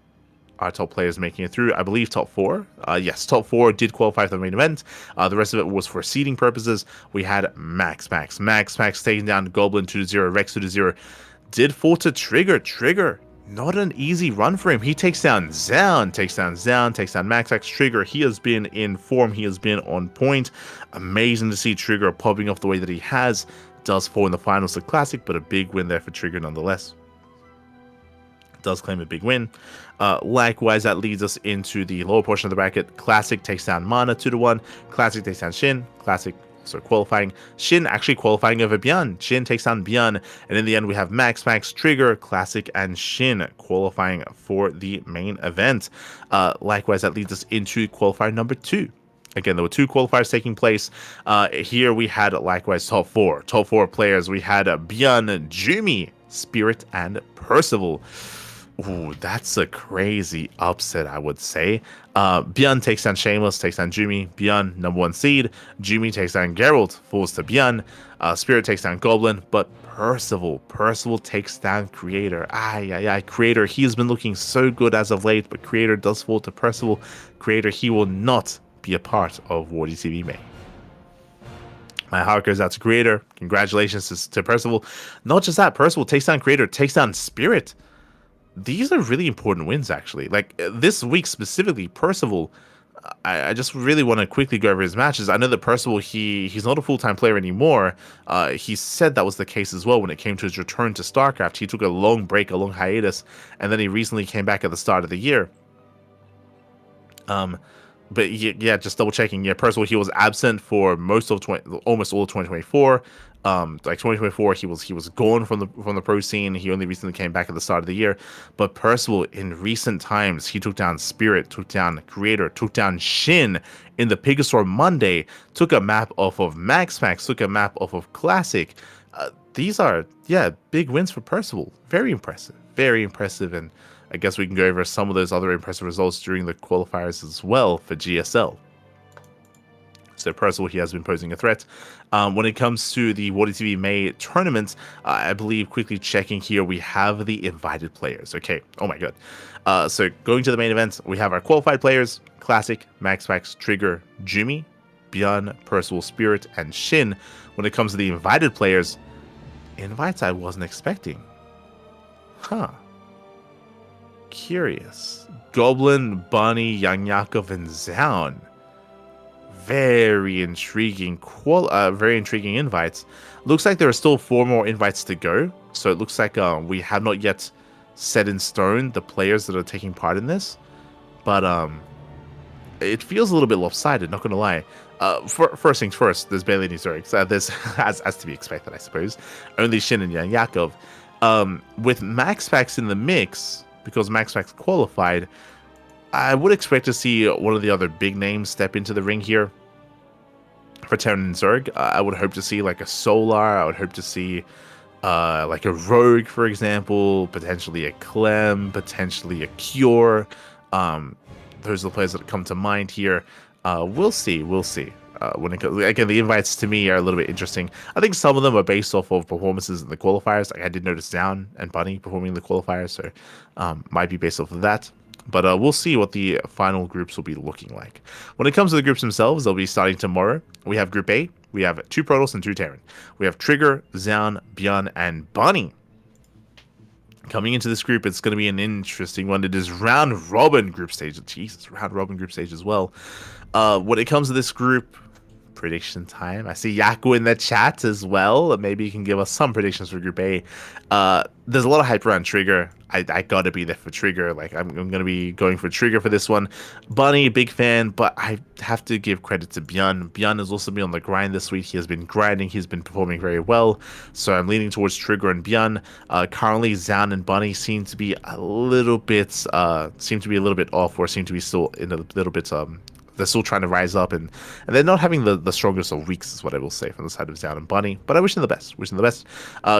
our top players making it through. I believe top 4. Yes, top 4 did qualify for the main event. The rest of it was for seeding purposes. We had Max taking down Goblin 2-0, Rex 2-0. Did fall to Trigger. Not an easy run for him. He takes down Zound, takes down Max. Trigger, he has been in form. He has been on point. Amazing to see Trigger popping off the way that he has. Does fall in the finals of Classic, but a big win there for Trigger nonetheless. Does claim a big win. Likewise, that leads us into the lower portion of the bracket. Classic takes down Mana 2-1. Classic takes down Shin. Classic also qualifying. Shin actually qualifying over Björn. Shin takes down Björn. And in the end, we have Max, Trigger, Classic, and Shin qualifying for the main event. Likewise, that leads us into qualifier number 2. Again, there were 2 qualifiers taking place. Here we had likewise top 4 players. We had Björn, Jumi, Spirit, and Percival. Ooh, that's a crazy upset, I would say. Björn takes down Shameless, takes down Jumi. Björn, number 1 seed. Jumi takes down Geralt, falls to Björn. Spirit takes down Goblin, but Percival takes down Creator. Creator, he has been looking so good as of late, but Creator does fall to Percival. Creator, he will not be a part of WardyTV May. My heart goes out to Creator. Congratulations to Percival. Not just that, Percival takes down Creator, takes down Spirit. These are really important wins, actually. Like, this week specifically, Percival, I just really want to quickly go over his matches. I know that Percival, he's not a full-time player anymore. He said that was the case as well when it came to his return to StarCraft. He took a long break, a long hiatus, and then he recently came back at the start of the year. But yeah, just double checking. Yeah, Percival, he was absent for almost all of 2024. Like 2024, he was gone from the pro scene. He only recently came back at the start of the year. But Percival, in recent times, he took down Spirit, took down Creator, took down Shin in the Pegasaur Monday, took a map off of Max, took a map off of Classic. These are, big wins for Percival. Very impressive. And I guess we can go over some of those other impressive results during the qualifiers as well for GSL. So Percival, he has been posing a threat. When it comes to the WardyTV May tournament, I believe, quickly checking here, we have the invited players. Okay, oh my god. So going to the main event, we have our qualified players: Classic, Max, Trigger, Jumi, Björn, Percival, Spirit, and Shin. When it comes to the invited players, invites I wasn't expecting. Curious. Goblin, Bunny, Young Yakov, and Zound. Very intriguing invites. Looks like there are still 4 more invites to go. So it looks like we have not yet set in stone the players that are taking part in this. But it feels a little bit lopsided, not gonna lie. First things first, there's barely any Zergs. There's as to be expected, I suppose. Only Shin and Young Yakov. With Max in the mix, because Max qualified, I would expect to see one of the other big names step into the ring here for Terran and Zerg. I would hope to see like a Solar. I would hope to see like a Rogue, for example, potentially a Clem, potentially a Cure. Those are the players that come to mind here. We'll see. When it comes, again, the invites to me are a little bit interesting. I think some of them are based off of performances in the qualifiers. Like I did notice Down and Bunny performing in the qualifiers, so might be based off of that. But we'll see what the final groups will be looking like. When it comes to the groups themselves, they'll be starting tomorrow. We have Group A. We have 2 Protoss and 2 Terran. We have Trigger, Zound, Björn, and Bunny. Coming into this group, it's going to be an interesting one. It is round robin group stage. Jesus, round robin group stage as well. When it comes to this group, prediction time. I see Yaku in the chat as well. Maybe you can give us some predictions for Group A. There's a lot of hype around Trigger. I gotta be there for Trigger. Like I'm gonna be going for Trigger for this one. Bunny, big fan, but I have to give credit to Björn. Björn has also been on the grind this week. He has been grinding. He's been performing very well. So I'm leaning towards Trigger and Björn. Currently, Zan and Bunny seem to be a little bit off, or seem to be still in a little bit they're still trying to rise up, and they're not having the strongest of weeks, is what I will say, from the side of Zan and Bunny. But I wish them the best.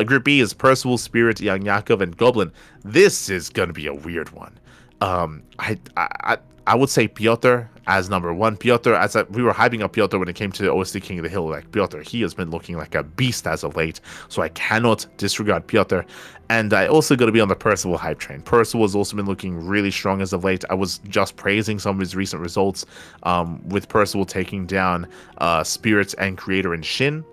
Group B is Percival, Spirit, Young Yakov, and Goblin. This is going to be a weird one. I would say Piotr as number one. Piotr, we were hyping up Piotr when it came to OST King of the Hill. Like Piotr, he has been looking like a beast as of late, so I cannot disregard Piotr. And I also got to be on the Percival hype train. Percival has also been looking really strong as of late. I was just praising some of his recent results with Percival taking down Spirits and Creator and Shin,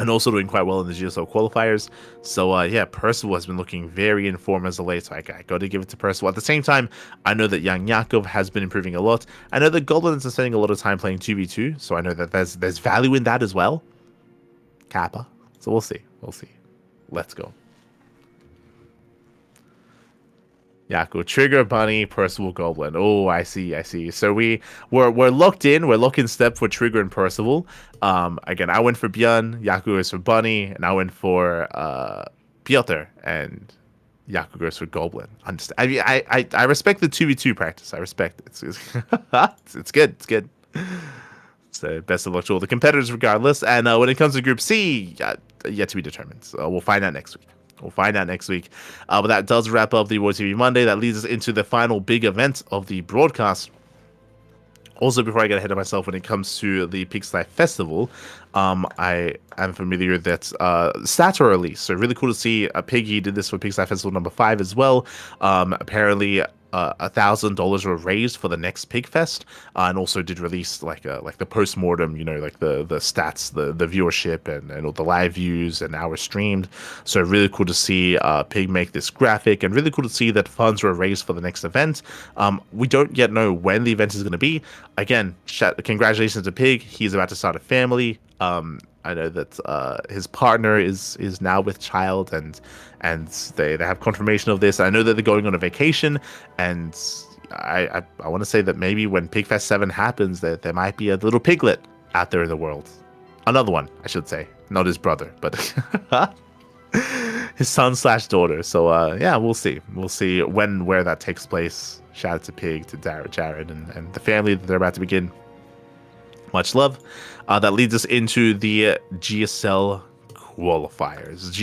and also doing quite well in the GSL qualifiers. So yeah, Percival has been looking very in form as of late, so I got to give it to Percival. At the same time, I know that Young Yakov has been improving a lot. I know that Goblins are spending a lot of time playing 2v2, so I know that there's value in that as well. Kappa. So we'll see. Let's go. Yaku, Trigger, Bunny, Percival, Goblin. Oh, I see. So we're locked in. We're locked in step for Trigger and Percival. Again, I went for Björn, Yaku is for Bunny, and I went for Piotr, and Yaku goes for Goblin. Understand? I mean, I respect the 2v2 practice. I respect it. It's good. So best of luck to all the competitors regardless. And when it comes to Group C, yet to be determined. So we'll find out next week. But that does wrap up the War TV Monday. That leads us into the final big event of the broadcast. Also, before I get ahead of myself, when it comes to the Pigsty Festival, I am familiar that stats are released. So really cool to see Piggy did this for Pigsty Festival number 5 as well. Apparently, $1,000 were raised for the next Pig Fest, and also did release like the post-mortem, like the stats, the viewership, and all the live views and hours streamed. So really cool to see Pig make this graphic, and really cool to see that funds were raised for the next event. We don't yet know when the event is going to be. Again, congratulations to Pig. He's about to start a family. I know that his partner is now with child, and they have confirmation of this. I know that they're going on a vacation, and I want to say that maybe when Pigfest 7 happens, that there might be a little piglet out there in the world. Another one, I should say. Not his brother, but his son/daughter. So yeah, we'll see. We'll see where that takes place. Shout out to Pig, to Jared, and the family that they're about to begin. Much love. That leads us into the GSL qualifiers.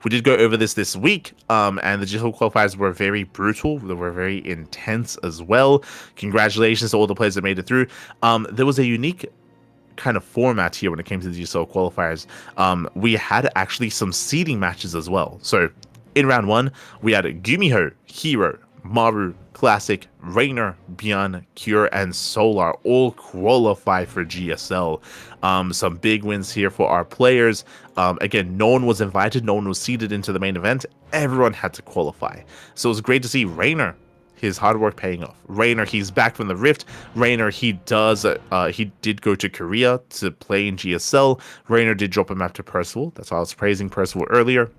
We did go over this week, and the GSL qualifiers were very brutal. They were very intense as well. Congratulations to all the players that made it through. There was a unique kind of format here when it came to the GSL qualifiers. We had actually some seeding matches as well. So in round 1, we had Gumiho, Hero, Maru, Classic, Rainer, Björn, Cure, and Solar all qualify for GSL. Some big wins here for our players. Again, no one was invited, no one was seeded into the main event. Everyone had to qualify. So it was great to see Rainer, his hard work paying off. Rainer, he's back from the Rift. Rainer, he did go to Korea to play in GSL. Rainer did drop a map to Percival. That's why I was praising Percival earlier,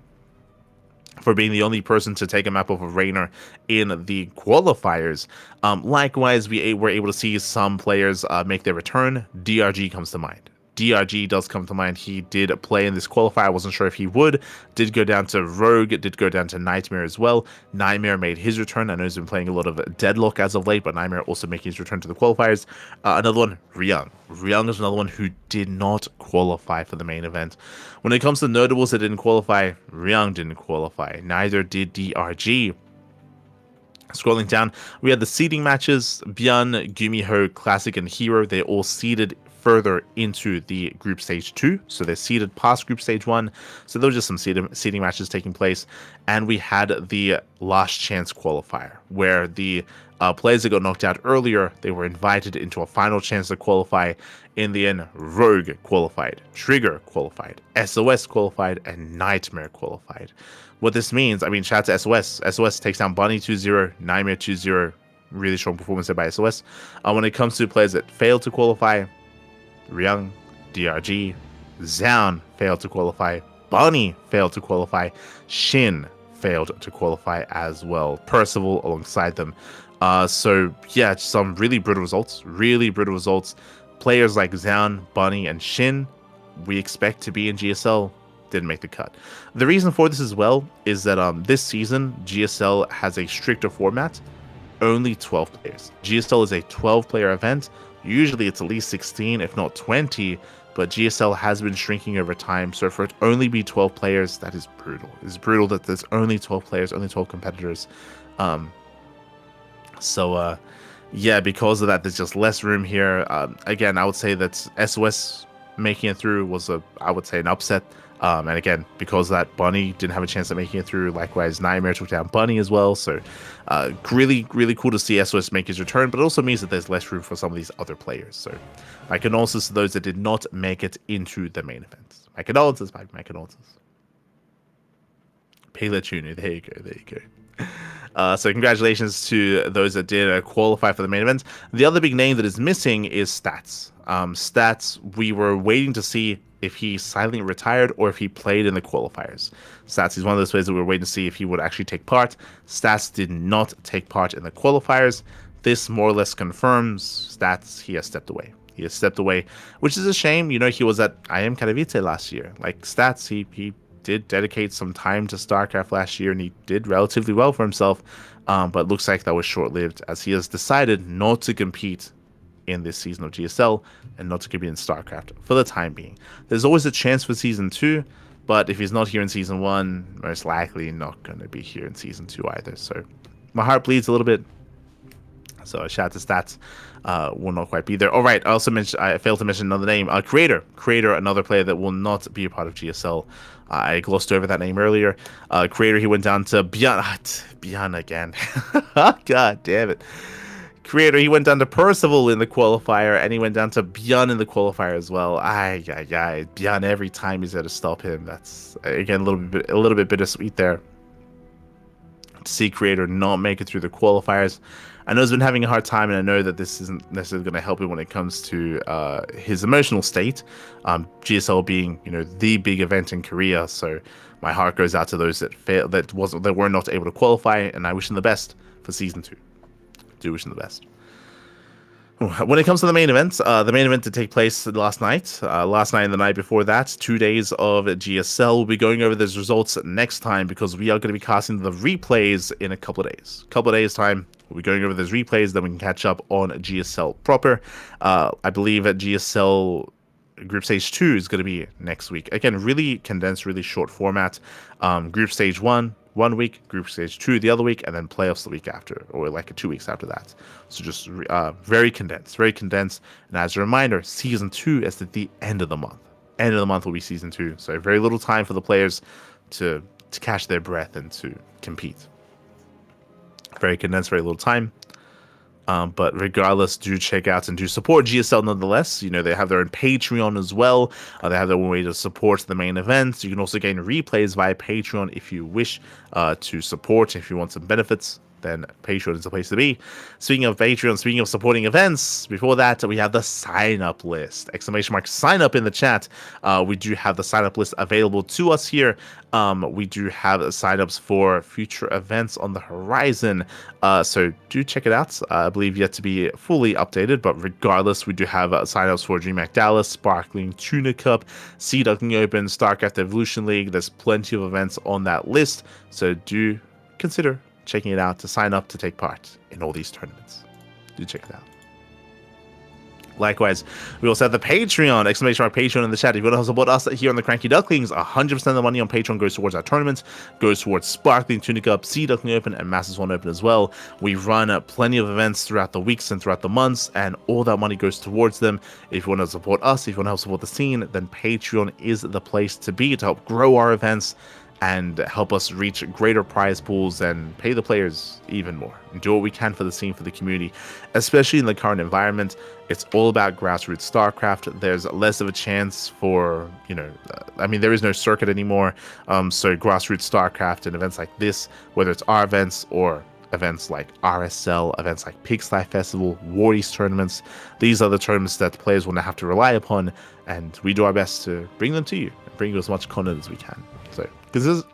for being the only person to take a map off of Rainer in the qualifiers. Likewise, we were able to see some players make their return. DRG comes to mind. DRG does come to mind. He did play in this qualifier. I wasn't sure if he would. Did go down to Rogue. Did go down to Nightmare as well. Nightmare made his return. I know he's been playing a lot of Deadlock as of late, but Nightmare also making his return to the qualifiers. Another one, Ryung. Ryung is another one who did not qualify for the main event. When it comes to notables that didn't qualify, Ryung didn't qualify. Neither did DRG. Scrolling down, we had the seeding matches. Björn, Gumiho, Classic, and Hero, they all seeded further into the group stage 2, so they're seeded past group stage 1. So those are just some seeding matches taking place. And we had the last chance qualifier, where the players that got knocked out earlier, they were invited into a final chance to qualify. In the end, Rogue qualified, Trigger qualified, SOS qualified, and Nightmare qualified. What this means, I mean, shout out to SOS. SOS takes down Bunny 2-0, Nightmare 2-0. Really strong performance there by SOS. When it comes to players that failed to qualify, Ryung, DRG, Zhao failed to qualify, Bunny failed to qualify, Shin failed to qualify as well. Percival alongside them. So yeah, some really brutal results. Really brutal results. Players like Zhao, Bunny, and Shin, we expect to be in GSL, didn't make the cut. The reason for this as well is that this season GSL has a stricter format. Only 12 players. GSL is a 12-player event. Usually it's at least 16, if not 20, but GSL has been shrinking over time. So for it to only be 12 players, that is brutal. It's brutal that there's only 12 players, only 12 competitors. Yeah, because of that, there's just less room here. Again, I would say that SOS making it through was an upset. And again, because of that, Bunny didn't have a chance at making it through. Likewise, Nightmare took down Bunny as well. So really, really cool to see SOS make his return, but it also means that there's less room for some of these other players. So my condolences to those that did not make it into the main event. My condolences, my condolences. Pela Tunu, there you go. So congratulations to those that did qualify for the main event. The other big name that is missing is Stats. Stats, we were waiting to see if he silently retired or if he played in the qualifiers. Stats is one of those players that we were waiting to see if he would actually take part. Stats did not take part in the qualifiers. This more or less confirms Stats, he has stepped away. He has stepped away, which is a shame. You know, he was at I Am Katowice last year. Like Stats, he did dedicate some time to StarCraft last year, and he did relatively well for himself. But looks like that was short-lived, as he has decided not to compete in this season of GSL and not to compete in StarCraft for the time being. There's always a chance for Season 2, but if he's not here in Season 1, most likely not going to be here in Season 2 either. So my heart bleeds a little bit. So shout out to Stats. Will not quite be there. All right, I failed to mention another name. Creator, another player that will not be a part of GSL. I glossed over that name earlier. Creator, he went down to Beyond again. God damn it. Creator, he went down to Percival in the qualifier, and he went down to Beyond in the qualifier as well. Beyond, every time he's there to stop him. That's again a little bit bittersweet there. To see Creator not make it through the qualifiers. I know he's been having a hard time, and I know that this isn't necessarily going to help him when it comes to his emotional state. GSL being, the big event in Korea, so my heart goes out to those that failed, that were not able to qualify, and I wish them the best for Season 2. Do wish them the best. When it comes to the main event did take place last night. Last night and the night before that, 2 days of GSL. We'll be going over those results next time because we are going to be casting the replays in a couple of days. Time, we'll be going over those replays, then we can catch up on GSL proper. I believe at GSL Group Stage 2 is going to be next week. Again, really condensed, really short format. Group Stage 1, 1 week, Group Stage 2 the other week, and then playoffs the week after, or like 2 weeks after that. So just very condensed. And as a reminder, Season 2 is at the end of the month. End of the month will be Season 2. So very little time for the players to catch their breath and to compete. Very condensed, very little time. But regardless, do check out and do support GSL nonetheless. They have their own Patreon as well. They have their own way to support the main events. You can also gain replays via Patreon if you wish to support. If you want some benefits, then Patreon is the place to be. Speaking of Patreon, speaking of supporting events, before that, we have the sign-up list. ! Sign up in the chat. We do have the sign-up list available to us here. We do have sign-ups for future events on the horizon. So do check it out. I believe yet to be fully updated, but regardless, we do have sign-ups for DreamHack Dallas, Sparkling Tuna Cup, Duckling Open, StarCraft Evolution League. There's plenty of events on that list. So do consider checking it out to sign up to take part in all these tournaments. Do check it out. Likewise, we also have the Patreon, ! Patreon in the chat. If you want to support us here on the CranKy Ducklings, 100% of the money on Patreon goes towards our tournaments, goes towards Sparkling Tuna Cup, Duckling Open, and Masters 1 Open as well. We run plenty of events throughout the weeks and throughout the months, and all that money goes towards them. If you want to support us, if you want to help support the scene, then Patreon is the place to be to help grow our events and help us reach greater prize pools and pay the players even more and do what we can for the scene, for the community, especially in the current environment. It's all about grassroots StarCraft. There's less of a chance for, there is no circuit anymore. So grassroots StarCraft and events like this, whether it's our events or events like RSL, events like Pigsty Festival, Warties tournaments. These are the tournaments that players will now have to rely upon, and we do our best to bring them to you, and bring you as much content as we can. So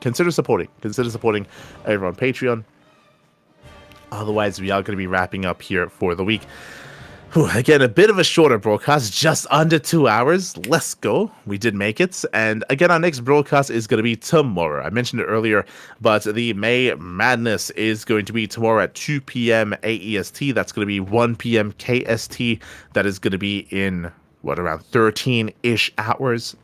consider supporting over on Patreon. Otherwise, we are going to be wrapping up here for the week. Again, a bit of a shorter broadcast, just under 2 hours. Let's go. We did make it. And again, our next broadcast is going to be tomorrow. I mentioned it earlier, but the May Madness is going to be tomorrow at 2 p.m. AEST. That's going to be 1 p.m. KST. That is going to be in, around 13-ish hours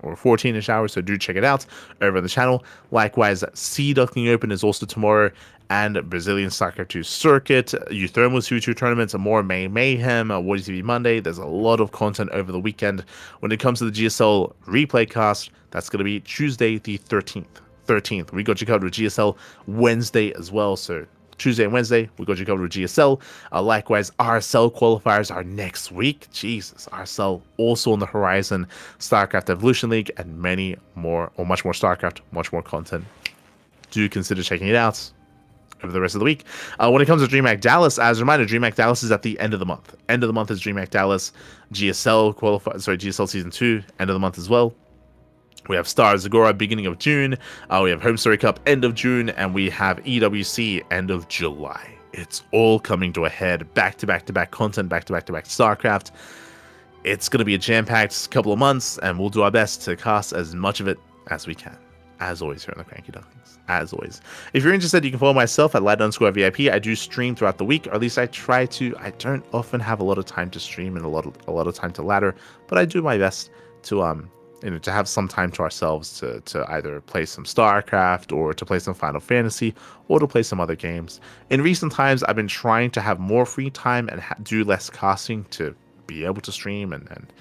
or 14-ish hours, so do check it out over on the channel. Likewise, Duckling Open is also tomorrow, and Brazilian StarCraft 2 Circuit, Euthermal Sutu tournaments, and more May Mayhem, Wardy TV Monday. There's a lot of content over the weekend. When it comes to the GSL replay cast, that's going to be Tuesday the 13th. We got you covered with GSL Wednesday as well, so Tuesday and Wednesday, we got you covered with GSL. Likewise, RSL qualifiers are next week. Jesus, RSL also on the horizon. StarCraft Evolution League, and many more, or much more StarCraft, much more content. Do consider checking it out over the rest of the week. When it comes to DreamHack Dallas, as a reminder, DreamHack Dallas is at the end of the month. End of the month is DreamHack Dallas. GSL Season 2, end of the month as well. We have Star Zagora beginning of June. We have Home Story Cup end of June, and we have EWC end of July. It's all coming to a head. Back-to-back content, back-to-back StarCraft. It's going to be a jam-packed couple of months, and we'll do our best to cast as much of it as we can. As always, here on the CranKy Ducklings. As always. If you're interested, you can follow myself at @light_VIP. I do stream throughout the week, or at least I try to. I don't often have a lot of time to stream and a lot of time to ladder, but I do my best to to have some time to ourselves to either play some StarCraft, or to play some Final Fantasy, or to play some other games. In recent times, I've been trying to have more free time and do less casting to be able to stream and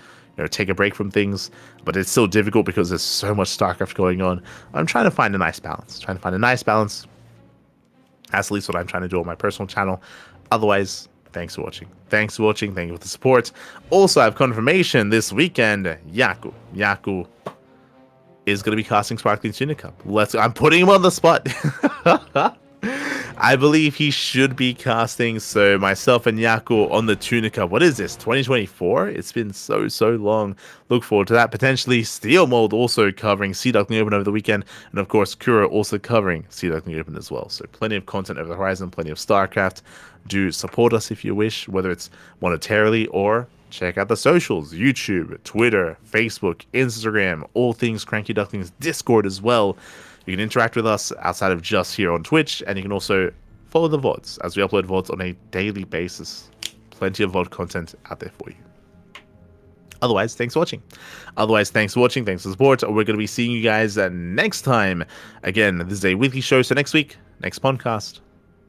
take a break from things, but it's still difficult because there's so much StarCraft going on. I'm trying to find a nice balance. That's at least what I'm trying to do on my personal channel. Otherwise, thanks for watching. Thank you for the support. Also, I have confirmation this weekend. Yaku is going to be casting Sparkling Tuna Cup. I'm putting him on the spot. I believe he should be casting, so myself and Yaku on the Tuna Cup. What is this, 2024? It's been so long. Look forward to that. Potentially Steel Mold also covering Duckling Open over the weekend, and of course Kuro also covering Duckling Open as well. So plenty of content over the horizon, plenty of StarCraft. Do support us if you wish, whether it's monetarily or check out the socials, YouTube, Twitter, Facebook, Instagram, all things CranKy Ducklings, Discord as well. You can interact with us outside of just here on Twitch, and you can also follow the VODs, as we upload VODs on a daily basis. Plenty of VOD content out there for you. Otherwise, thanks for watching. Thanks for the support. We're going to be seeing you guys next time. Again, this is a weekly show, so next week, next PondCast.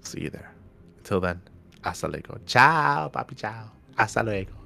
See you there. Until then, hasta luego. Ciao, papi, ciao. Hasta luego.